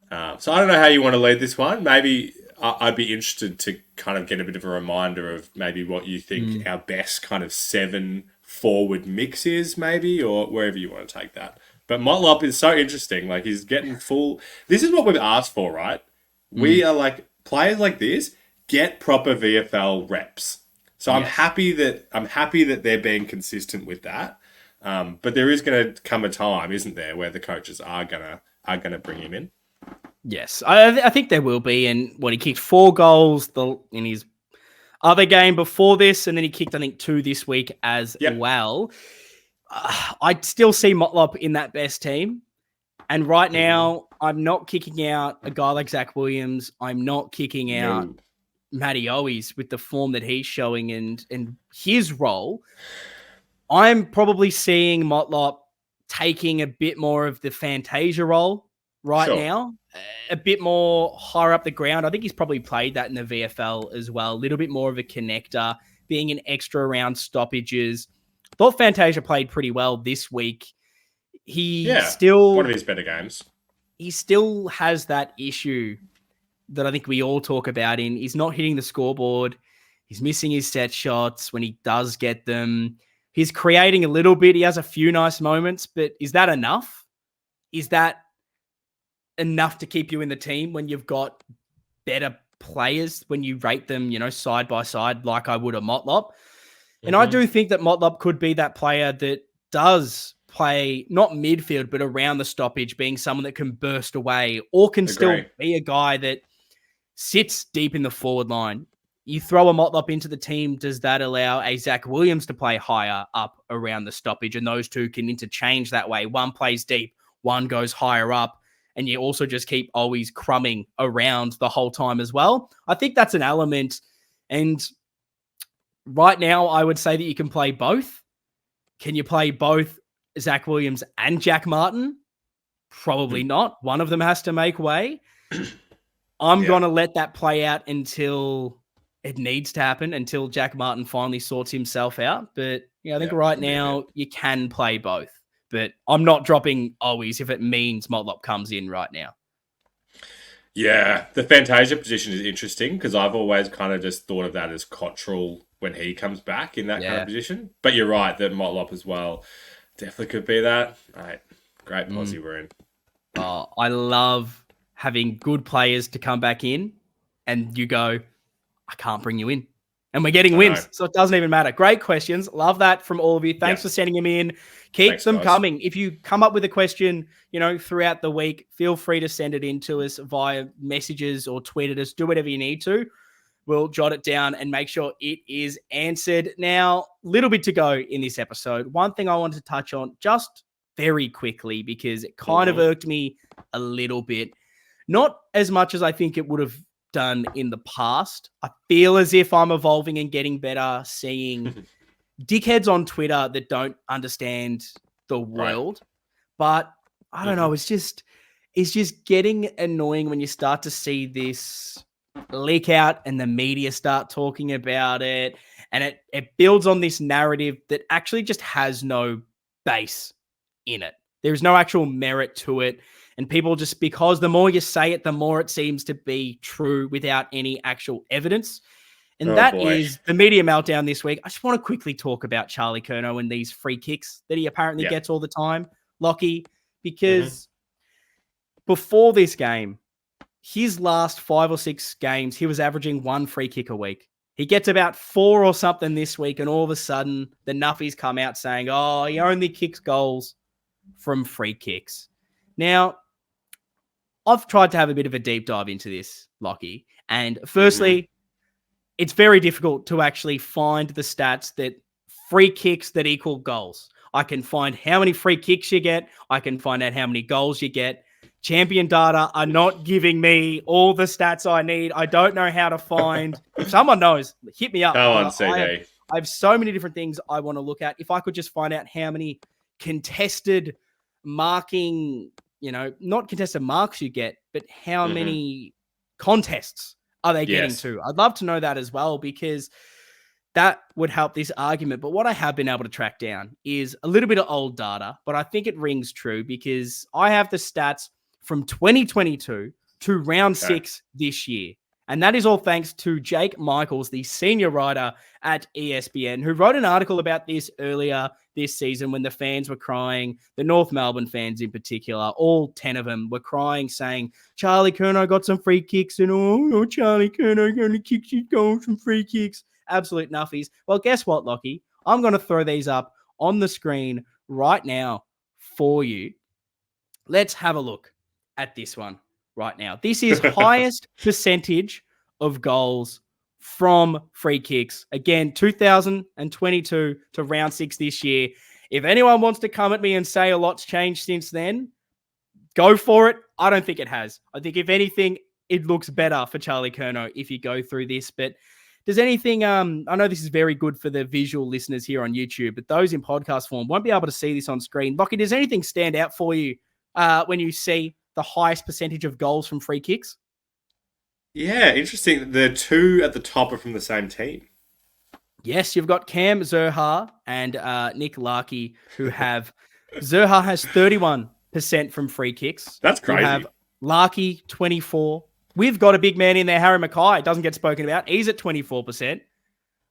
So I don't know how you want to lead this one. Maybe I'd be interested to kind of get a bit of a reminder of maybe what you think our best kind of 7 forward mix is, maybe, or wherever you want to take that. But Motlop is so interesting. Like, he's getting full. This is what we've asked for, right? We are like, players like this get proper VFL reps. So I'm happy that they're being consistent with that. But there is going to come a time, isn't there, where the coaches are gonna bring him in. Yes, I think there will be. And he kicked 4 goals in his other game before this, and then he kicked, I think, 2 this week as well. I'd still see Motlop in that best team. And right now, I'm not kicking out a guy like Zach Williams. I'm not kicking out Matty Owies with the form that he's showing and his role. I'm probably seeing Motlop taking a bit more of the Fantasia role now, a bit more higher up the ground. I think he's probably played that in the VFL as well. A little bit more of a connector, being an extra around stoppages. Thought Fantasia played pretty well this week. Still one of his better games. He still has that issue that I think we all talk about he's not hitting the scoreboard. He's missing his set shots when he does get them. He's creating a little bit. He has a few nice moments, but is that enough? Is that enough to keep you in the team when you've got better players, when you rate them, side by side, like I would a Motlop? And I do think that Motlop could be that player that does play not midfield, but around the stoppage, being someone that can burst away or can still be a guy that sits deep in the forward line. You throw a Motlop into the team, does that allow a Zach Williams to play higher up around the stoppage? And those two can interchange that way. One plays deep, one goes higher up. And you also just keep always crumbing around the whole time as well. I think that's an element. And right now, I would say that you can play both. Can you play both Zach Williams and Jack Martin? Probably not. One of them has to make way. I'm going to let that play out until it needs to happen, until Jack Martin finally sorts himself out. But I think right now you can play both. But I'm not dropping Owies if it means Motlop comes in right now. Yeah, the Fantasia position is interesting because I've always kind of just thought of that as Cottrell when he comes back in that kind of position. But you're right that Motlop as well definitely could be that. Right. Great Aussie we're in. Oh, I love having good players to come back in and you go, I can't bring you in. And we're getting wins, so it doesn't even matter. Great questions. Love that from all of you. Thanks for sending them in. Keep them coming. If you come up with a question, throughout the week, feel free to send it in to us via messages or tweet at us. Do whatever you need to. We'll jot it down and make sure it is answered. Now, little bit to go in this episode. One thing I wanted to touch on just very quickly because it kind of irked me a little bit. Not as much as I think it would have done in the past. I feel as if I'm evolving and getting better, seeing dickheads on Twitter that don't understand the world. But I don't know, it's just getting annoying when you start to see this leak out and the media start talking about it, and it builds on this narrative that actually just has no base in it. There's no actual merit to it. And people just, because the more you say it, the more it seems to be true without any actual evidence. And is the media meltdown this week. I just want to quickly talk about Charlie Curnow and these free kicks that he apparently gets all the time, Lockie, because before this game, his last 5 or 6 games, he was averaging 1 free kick a week. He gets about 4 or something this week, and all of a sudden, the Nuffies come out saying, oh, he only kicks goals from free kicks. Now, I've tried to have a bit of a deep dive into this, Lockie. And firstly, it's very difficult to actually find the stats that free kicks that equal goals. I can find how many free kicks you get. I can find out how many goals you get. Champion data are not giving me all the stats I need. I don't know how to find. If someone knows, hit me up. Go on, CD. I have so many different things I want to look at. If I could just find out how many contested marking, not contested marks you get, but how many contests are they getting to? I'd love to know that as well, because that would help this argument. But what I have been able to track down is a little bit of old data, but I think it rings true because I have the stats from 2022 to round 6 this year. And that is all thanks to Jake Michaels, the senior writer at ESPN, who wrote an article about this earlier this season when the fans were crying, the North Melbourne fans in particular, all 10 of them were crying, saying, Charlie Curnow got some free kicks and, Charlie Curnow only kicks his goals from free kicks. Absolute nuffies. Well, guess what, Lockie? I'm going to throw these up on the screen right now for you. Let's have a look at this one right now. This is highest percentage of goals from free kicks. Again, 2022 to round 6 this year. If anyone wants to come at me and say a lot's changed since then, go for it. I don't think it has. I think if anything, it looks better for Charlie Curnow if you go through this. But does anything, I know this is very good for the visual listeners here on YouTube, but those in podcast form won't be able to see this on screen. Lockie, does anything stand out for you when you see the highest percentage of goals from free kicks? Yeah, interesting. The two at the top are from the same team. Yes, you've got Cam Zurhaar and Nick Larkey, who have... Zurhaar has 31% from free kicks. That's crazy. You have Larkey, 24%. We've got a big man in there, Harry Mackay, doesn't get spoken about. He's at 24%.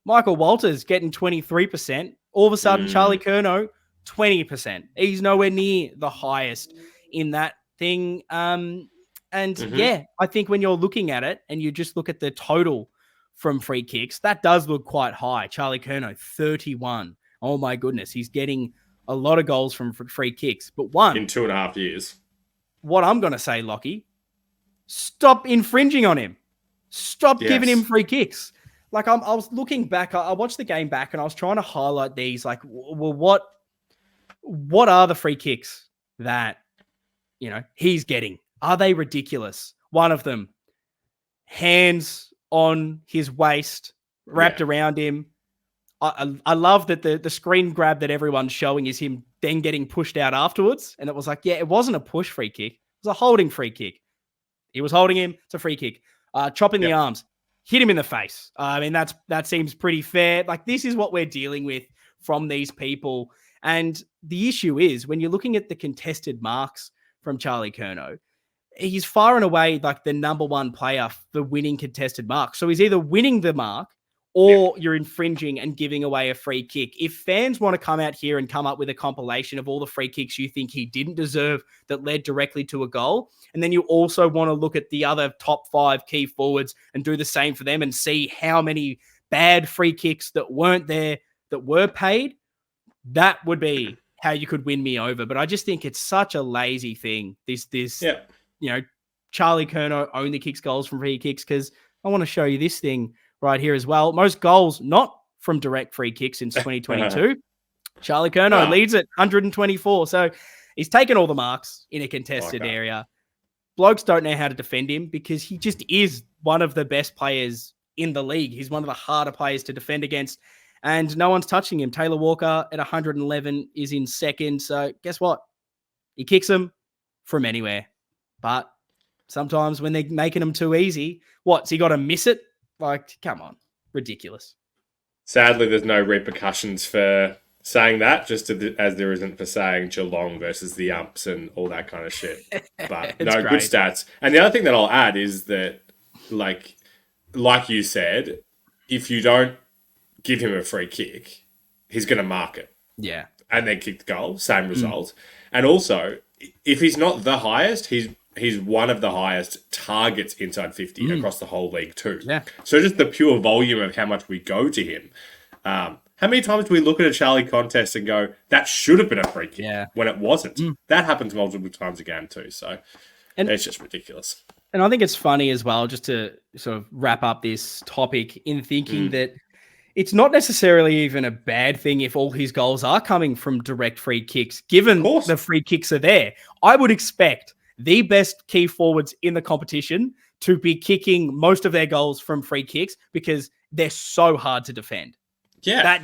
Michael Walters getting 23%. All of a sudden, Charlie Curnow, 20%. He's nowhere near the highest in that thing. Yeah, I think when you're looking at it and you just look at the total from free kicks, that does look quite high. Charlie Curnow, 31. Oh my goodness, he's getting a lot of goals from free kicks. But one... in 2.5 years. What I'm going to say, Lockie, stop infringing on him. Stop giving him free kicks. Like, I was looking back, I watched the game back and I was trying to highlight these. Like, well, what are the free kicks that, he's getting? Are they ridiculous? One of them, hands on his waist, wrapped around him. I love that the screen grab that everyone's showing is him then getting pushed out afterwards. And it was like, it wasn't a push free kick. It was a holding free kick. He was holding him. It's a free kick. Chopping the arms. Hit him in the face. I mean, that seems pretty fair. Like, this is what we're dealing with from these people. And the issue is, when you're looking at the contested marks from Charlie Curnow, he's far and away like the number one player for winning contested marks. So he's either winning the mark or you're infringing and giving away a free kick. If fans want to come out here and come up with a compilation of all the free kicks you think he didn't deserve that led directly to a goal, and then you also want to look at the other top 5 key forwards and do the same for them and see how many bad free kicks that weren't there that were paid, that would be how you could win me over. But I just think it's such a lazy thing. This Charlie Curnow only kicks goals from free kicks, because I want to show you this thing right here as well. Most goals not from direct free kicks since 2022. Charlie Curnow leads it, 124. So he's taken all the marks in a contested area. Blokes don't know how to defend him because he just is one of the best players in the league. He's one of the harder players to defend against, and no one's touching him. Taylor Walker at 111 is in second. So guess what? He kicks them from anywhere. But sometimes when they're making them too easy, what's he got to miss it? Like, come on. Ridiculous. Sadly, there's no repercussions for saying that, just as there isn't for saying Geelong versus the Umps and all that kind of shit. But no, good stats. And the other thing that I'll add is that, like you said, if you don't give him a free kick, he's going to mark it. Yeah. And then kick the goal, same result. And also, if he's not the highest, he's one of the highest targets inside 50 across the whole league too. Yeah. So just the pure volume of how much we go to him. How many times do we look at a Charlie contest and go, that should have been a free kick when it wasn't? That happens multiple times a game too. So it's just ridiculous. And I think it's funny as well, just to sort of wrap up this topic, in thinking that it's not necessarily even a bad thing if all his goals are coming from direct free kicks, given the free kicks are there. I would expect the best key forwards in the competition to be kicking most of their goals from free kicks because they're so hard to defend. Yeah.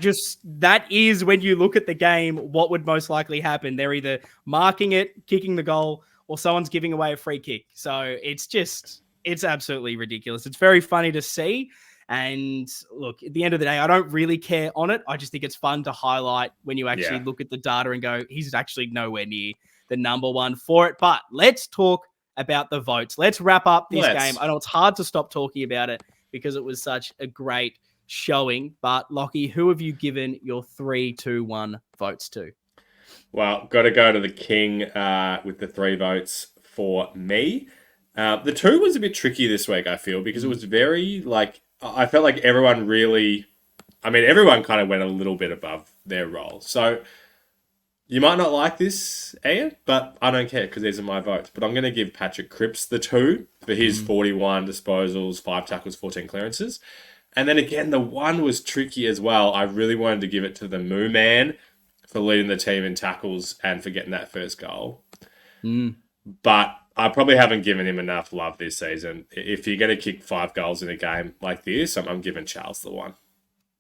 That is when you look at the game, what would most likely happen. They're either marking it, kicking the goal, or someone's giving away a free kick. So it's absolutely ridiculous. It's very funny to see. And look, at the end of the day, I don't really care on it. I just think it's fun to highlight when you actually look at the data and go, he's actually nowhere near the number one for it. But let's talk about the votes. Let's wrap up this game. I know it's hard to stop talking about it because it was such a great showing. But Lockie, who have you given your 3-2-1 votes to? Well, got to go to the king with the 3 votes for me. The 2 was a bit tricky this week, I feel, because it was very, I felt like everyone everyone kind of went a little bit above their role. So you might not like this, Ian, but I don't care because these are my votes. But I'm going to give Patrick Cripps the 2 for his 41 disposals, 5 tackles, 14 clearances. And then again, the 1 was tricky as well. I really wanted to give it to the Moo Man for leading the team in tackles and for getting that first goal. But I probably haven't given him enough love this season. If you're going to kick 5 goals in a game like this, I'm giving Charles the 1.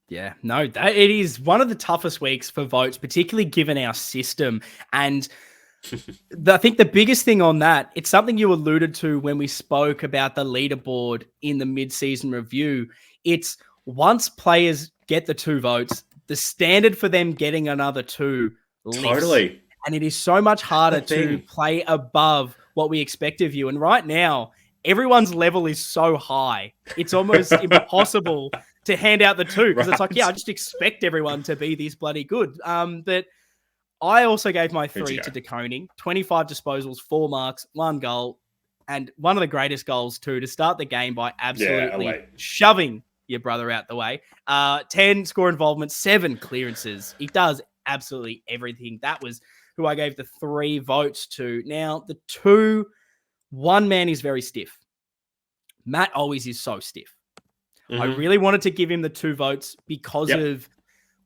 Yeah, no, it is one of the toughest weeks for votes, particularly given our system. And I think the biggest thing on that, it's something you alluded to when we spoke about the leaderboard in the mid-season review. It's once players get the 2 votes, the standard for them getting another 2 lifts. Totally. And it is so much harder to play above what we expect of you. And right now, everyone's level is so high. It's almost impossible to hand out the 2 because it's like, I just expect everyone to be this bloody good. But I also gave my 3 to De Koning, 25 disposals, 4 marks, 1 goal, and one of the greatest goals too, to start the game by absolutely shoving your brother out the way. 10 score involvement, 7 clearances. He does absolutely everything. That was who I gave the 3 votes to. Now, the 2, one man is very stiff. Matt always is so stiff. I really wanted to give him the 2 votes because of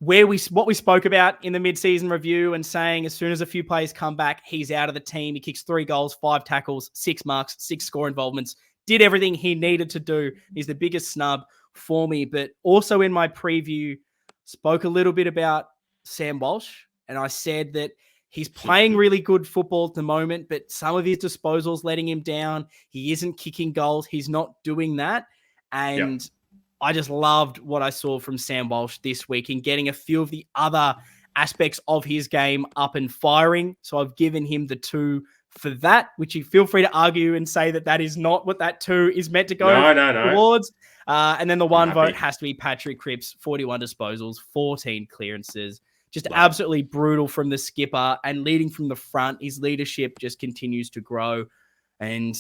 what we spoke about in the mid-season review and saying as soon as a few players come back, he's out of the team. He kicks 3 goals, 5 tackles, 6 marks, 6 score involvements, did everything he needed to do. He's the biggest snub for me. But also in my preview, spoke a little bit about Sam Walsh, and I said that he's playing really good football at the moment, but some of his disposals letting him down. He isn't kicking goals. He's not doing that. And I just loved what I saw from Sam Walsh this week in getting a few of the other aspects of his game up and firing. So I've given him the 2 for that, which you feel free to argue and say that is not what that 2 is meant to go towards. And then the 1 vote has to be Patrick Cripps, 41 disposals, 14 clearances. Just absolutely brutal from the skipper and leading from the front. His leadership just continues to grow. And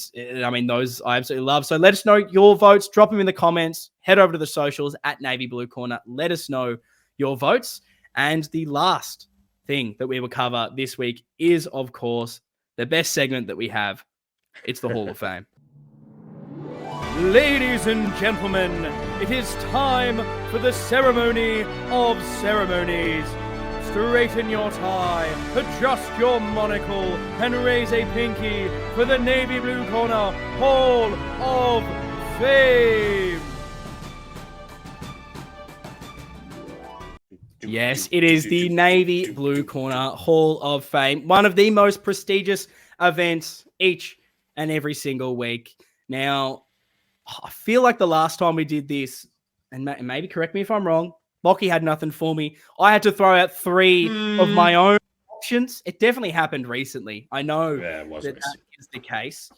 those I absolutely love. So let us know your votes. Drop them in the comments. Head over to the socials at Navy Blue Corner. Let us know your votes. And the last thing that we will cover this week is, of course, the best segment that we have. It's the Hall of Fame. Ladies and gentlemen, it is time for the ceremony of ceremonies. Straighten your tie, adjust your monocle, and raise a pinky for the Navy Blue Corner Hall of Fame. Yes, it is the Navy Blue Corner Hall of Fame, one of the most prestigious events each and every single week. Now, I feel like the last time we did this, and maybe correct me if I'm wrong, Lockie had nothing for me. I had to throw out 3 of my own options. It definitely happened recently. I know that is the case.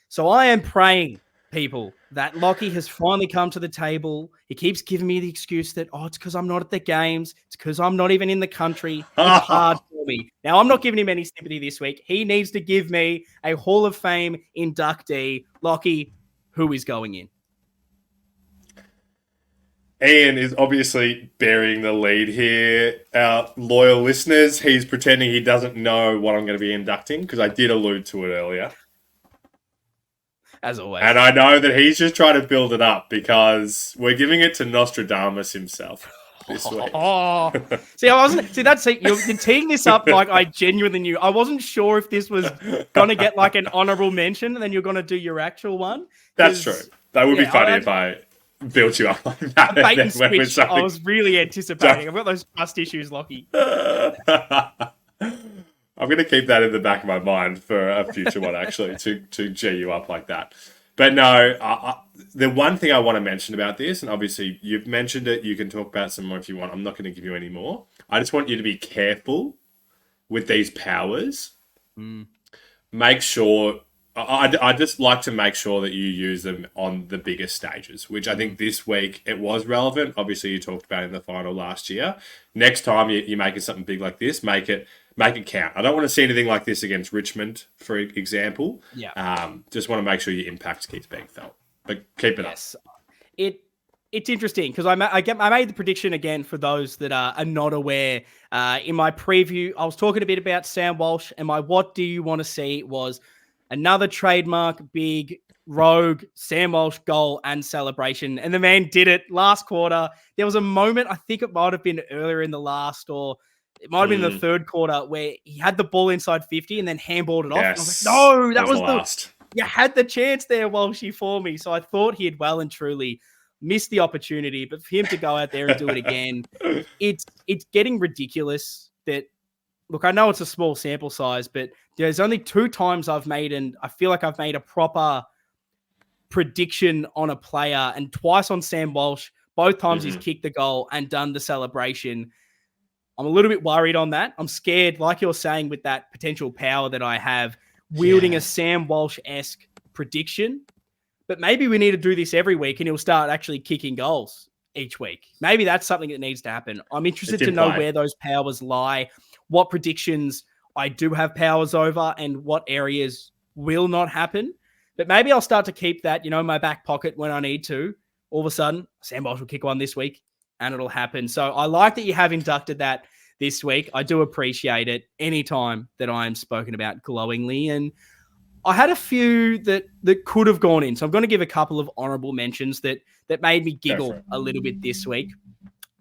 So I am praying, people, that Lockie has finally come to the table. He keeps giving me the excuse that, it's because I'm not at the games. It's because I'm not even in the country. It's hard for me. Now, I'm not giving him any sympathy this week. He needs to give me a Hall of Fame inductee. Lockie, who is going in? Ian is obviously burying the lead here. Our loyal listeners, he's pretending he doesn't know what I'm going to be inducting because I did allude to it earlier. As always. And I know that he's just trying to build it up because we're giving it to Nostradamus himself this week. You're teeing this up like I genuinely knew. I wasn't sure if this was going to get like an honorable mention and then you're going to do your actual one. That's true. That would be funny if I built you up like that. A bait and switch. I was really anticipating. I've got those trust issues, Lockie. I'm going to keep that in the back of my mind for a future one, actually, to G you up like that. But no, the one thing I want to mention about this, and obviously you've mentioned it, you can talk about some more if you want. I'm not going to give you any more. I just want you to be careful with these powers. Make sure... I just like to make sure that you use them on the biggest stages, which I think this week it was relevant. Obviously, you talked about it in the final last year. Next time you make it something big like this, make it count. I don't want to see anything like this against Richmond, for example. Yeah. Just want to make sure your impact keeps being felt. But keep it up. It's interesting because I made the prediction again for those that are not aware. In my preview, I was talking a bit about Sam Walsh, and my what do you want to see was another trademark, big, rogue, Sam Walsh goal and celebration. And the man did it last quarter. There was a moment, I think it might have been earlier in the last, or it might have been the third quarter, where he had the ball inside 50 and then handballed it off. And I was like, no, that was the last. You had the chance there, Walshy, for me. So I thought he had well and truly missed the opportunity. But for him to go out there and do it again, it's getting ridiculous that, look, I know it's a small sample size, but there's only 2 times I've made, and I feel like I've made a proper prediction on a player, and twice on Sam Walsh. Both times he's kicked the goal and done the celebration. I'm a little bit worried on that. I'm scared, like you're saying, with that potential power that I have, wielding a Sam Walsh-esque prediction. But maybe we need to do this every week, and he'll start actually kicking goals each week. Maybe that's something that needs to happen. I'm interested to know where those powers lie, what predictions I do have powers over, and what areas will not happen. But maybe I'll start to keep that, in my back pocket when I need to. All of a sudden, Sam Walsh will kick one this week, and it'll happen. So I like that you have inducted that this week. I do appreciate it anytime that I am spoken about glowingly. And I had a few that could have gone in. So I'm going to give a couple of honorable mentions that made me giggle a little bit this week.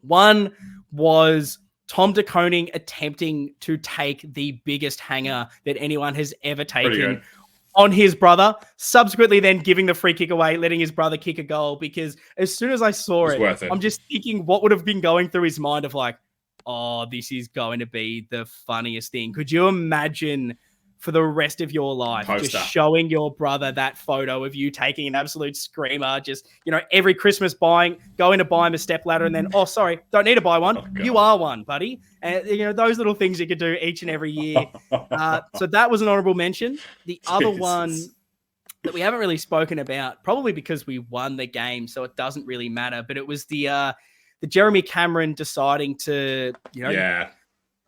One was Tom De Koning attempting to take the biggest hanger that anyone has ever taken on his brother, subsequently then giving the free kick away, letting his brother kick a goal, because as soon as I saw it, I'm just thinking what would have been going through his mind of like, oh, this is going to be the funniest thing. Could you imagine for the rest of your life just showing your brother that photo of you taking an absolute screamer, just, every Christmas going to buy him a stepladder and then, oh, sorry, don't need to buy one. You are one, buddy. And, those little things you could do each and every year. So that was an honorable mention. The other one that we haven't really spoken about, probably because we won the game, so it doesn't really matter, but it was the Jeremy Cameron deciding to,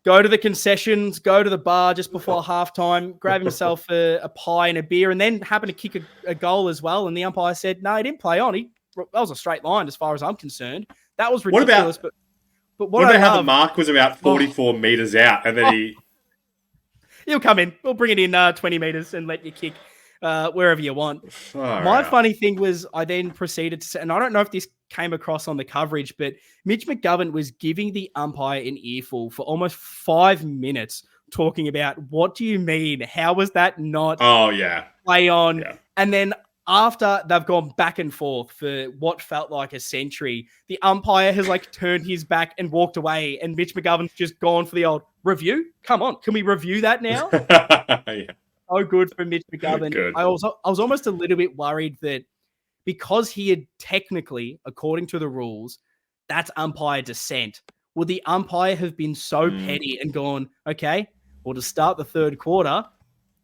go to the concessions, go to the bar just before halftime, grab himself a pie and a beer, and then happen to kick a goal as well. And the umpire said, no, he didn't play on. That was a straight line as far as I'm concerned. That was ridiculous. What about how the mark was about 44 meters out, and then he'll come in. We'll bring it in 20 meters and let you kick wherever you want. My funny thing was I then proceeded to say, and I don't know if this came across on the coverage, but Mitch McGovern was giving the umpire an earful for almost 5 minutes talking about, what do you mean? How was that not play on? Yeah. And then after they've gone back and forth for what felt like a century, the umpire has turned his back and walked away, and Mitch McGovern's just gone for the old review. Come on, can we review that now? So good for Mitch McGovern. I was almost a little bit worried that because he had technically, according to the rules, that's umpire dissent, would the umpire have been so petty and gone, okay, well, to start the third quarter,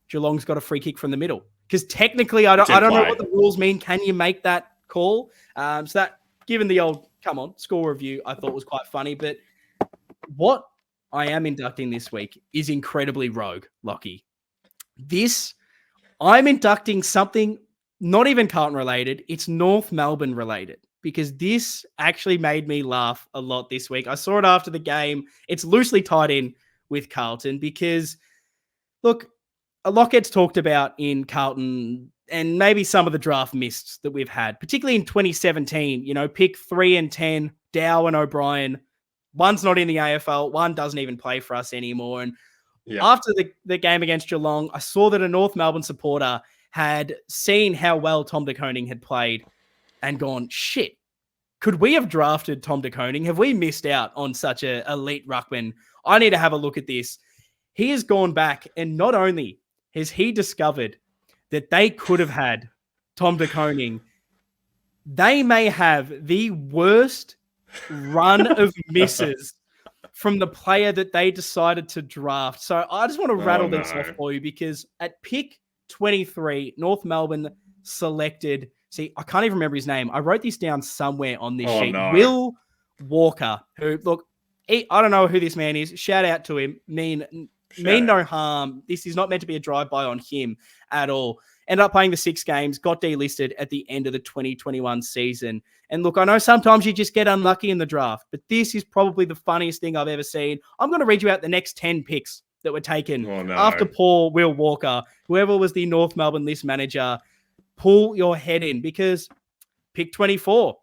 Geelong's got a free kick from the middle? Because technically, I don't know what the rules mean. Can you make that call? So that, given the old, come on, score review, I thought was quite funny. But what I am inducting this week is incredibly rogue, Lockie. I'm inducting something not even Carlton related. It's North Melbourne related, because this actually made me laugh a lot this week. I saw it after the game. It's loosely tied in with Carlton because, look, a lot gets talked about in Carlton and maybe some of the draft mists that we've had, particularly in 2017, pick 3 and 10, Dow and O'Brien. One's not in the AFL. One doesn't even play for us anymore. And after the game against Geelong, I saw that a North Melbourne supporter had seen how well Tom De Koning had played and gone, shit, could we have drafted Tom de Koning? Have we missed out on such an elite ruckman? I need to have a look at this. He has gone back, and not only has he discovered that they could have had Tom de Koning, they may have the worst run of misses from the player that they decided to draft. So I just want to rattle this off for you, because at pick 23, North Melbourne selected, see, I can't even remember his name. I wrote this down somewhere on this sheet. No. Will Walker, who, look, I don't know who this man is. Shout out to him. Mean no harm. This is not meant to be a drive-by on him at all. Ended up playing the 6 games, got delisted at the end of the 2021 season. And look, I know sometimes you just get unlucky in the draft, but this is probably the funniest thing I've ever seen. I'm going to read you out the next 10 picks that were taken after poor Will Walker. Whoever was the North Melbourne list manager, pull your head in, because pick 24,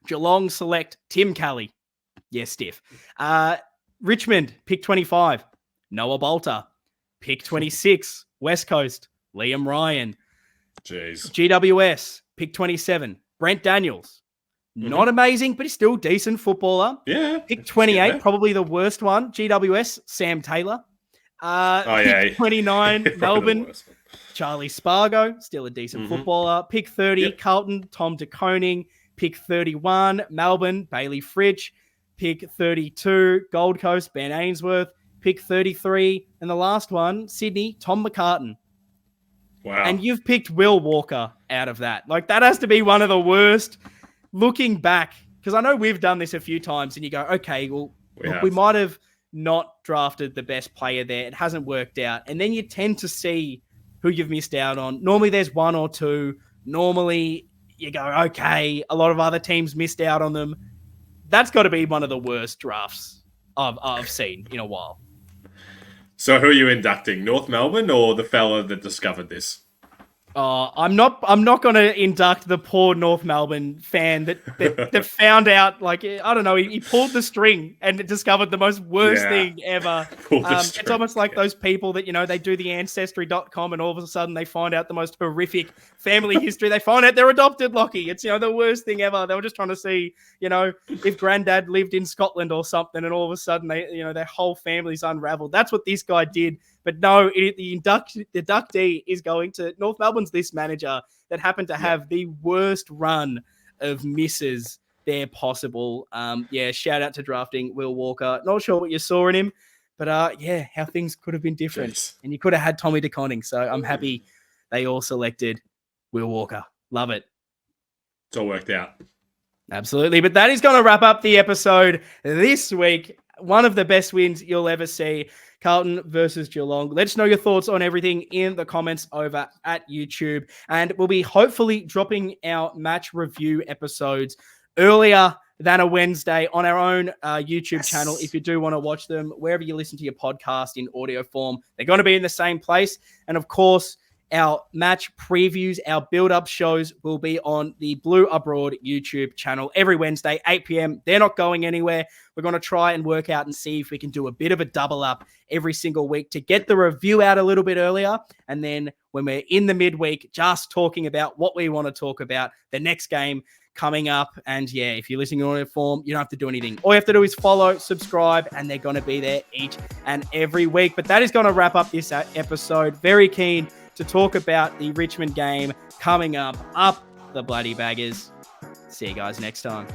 Geelong select Tim Kelly. Yes, stiff. Richmond, pick 25, Noah Bolter. Pick 26, West Coast, Liam Ryan. Jeez. GWS, pick 27, Brent Daniels. Not amazing, but he's still decent footballer. Yeah. Pick 28, probably the worst one. GWS, Sam Taylor. Pick 29, Melbourne, Charlie Spargo, still a decent footballer. Pick 30, Carlton, Tom de Koning. Pick 31, Melbourne, Bailey Fritsch. Pick 32, Gold Coast, Ben Ainsworth. Pick 33, and the last one, Sydney, Tom McCartan. Wow. And you've picked Will Walker out of that. Like, that has to be one of the worst. Looking back, because I know we've done this a few times, and you go, okay, well, we might have not drafted the best player there. It hasn't worked out. And then you tend to see who you've missed out on. Normally there's one or two. Normally you go, okay, a lot of other teams missed out on them. That's got to be one of the worst drafts I've seen in a while. So who are you inducting? North Melbourne or the fella that discovered this? I'm not going to induct the poor North Melbourne fan that found out, like, I don't know, he pulled the string and discovered the most worst thing ever. It's almost like those people that, they do the ancestry.com and all of a sudden they find out the most horrific family history. They find out they're adopted, Lockie. It's, the worst thing ever. They were just trying to see, if granddad lived in Scotland or something, and all of a sudden they, their whole family's unraveled. That's what this guy did. But no, the inductee is going to North Melbourne's list manager that happened to have the worst run of misses there possible. Shout out to drafting Will Walker. Not sure what you saw in him, but how things could have been different. Jeez. And you could have had Tommy de Koning. So I'm happy they all selected Will Walker. Love it. It's all worked out. Absolutely. But that is going to wrap up the episode this week. One of the best wins you'll ever see. Carlton versus Geelong. Let us know your thoughts on everything in the comments over at YouTube. And we'll be hopefully dropping our match review episodes earlier than a Wednesday on our own YouTube channel. If you do want to watch them, wherever you listen to your podcast in audio form, they're going to be in the same place. And of course, our match previews, our build-up shows will be on the Blue Abroad YouTube channel every Wednesday, 8 p.m. They're not going anywhere. We're going to try and work out and see if we can do a bit of a double up every single week to get the review out a little bit earlier. And then when we're in the midweek, just talking about what we want to talk about, the next game coming up. And if you're listening in audio form, you don't have to do anything. All you have to do is follow, subscribe, and they're going to be there each and every week. But that is going to wrap up this episode. Very keen to talk about the Richmond game coming up the bloody baggers. See you guys next time.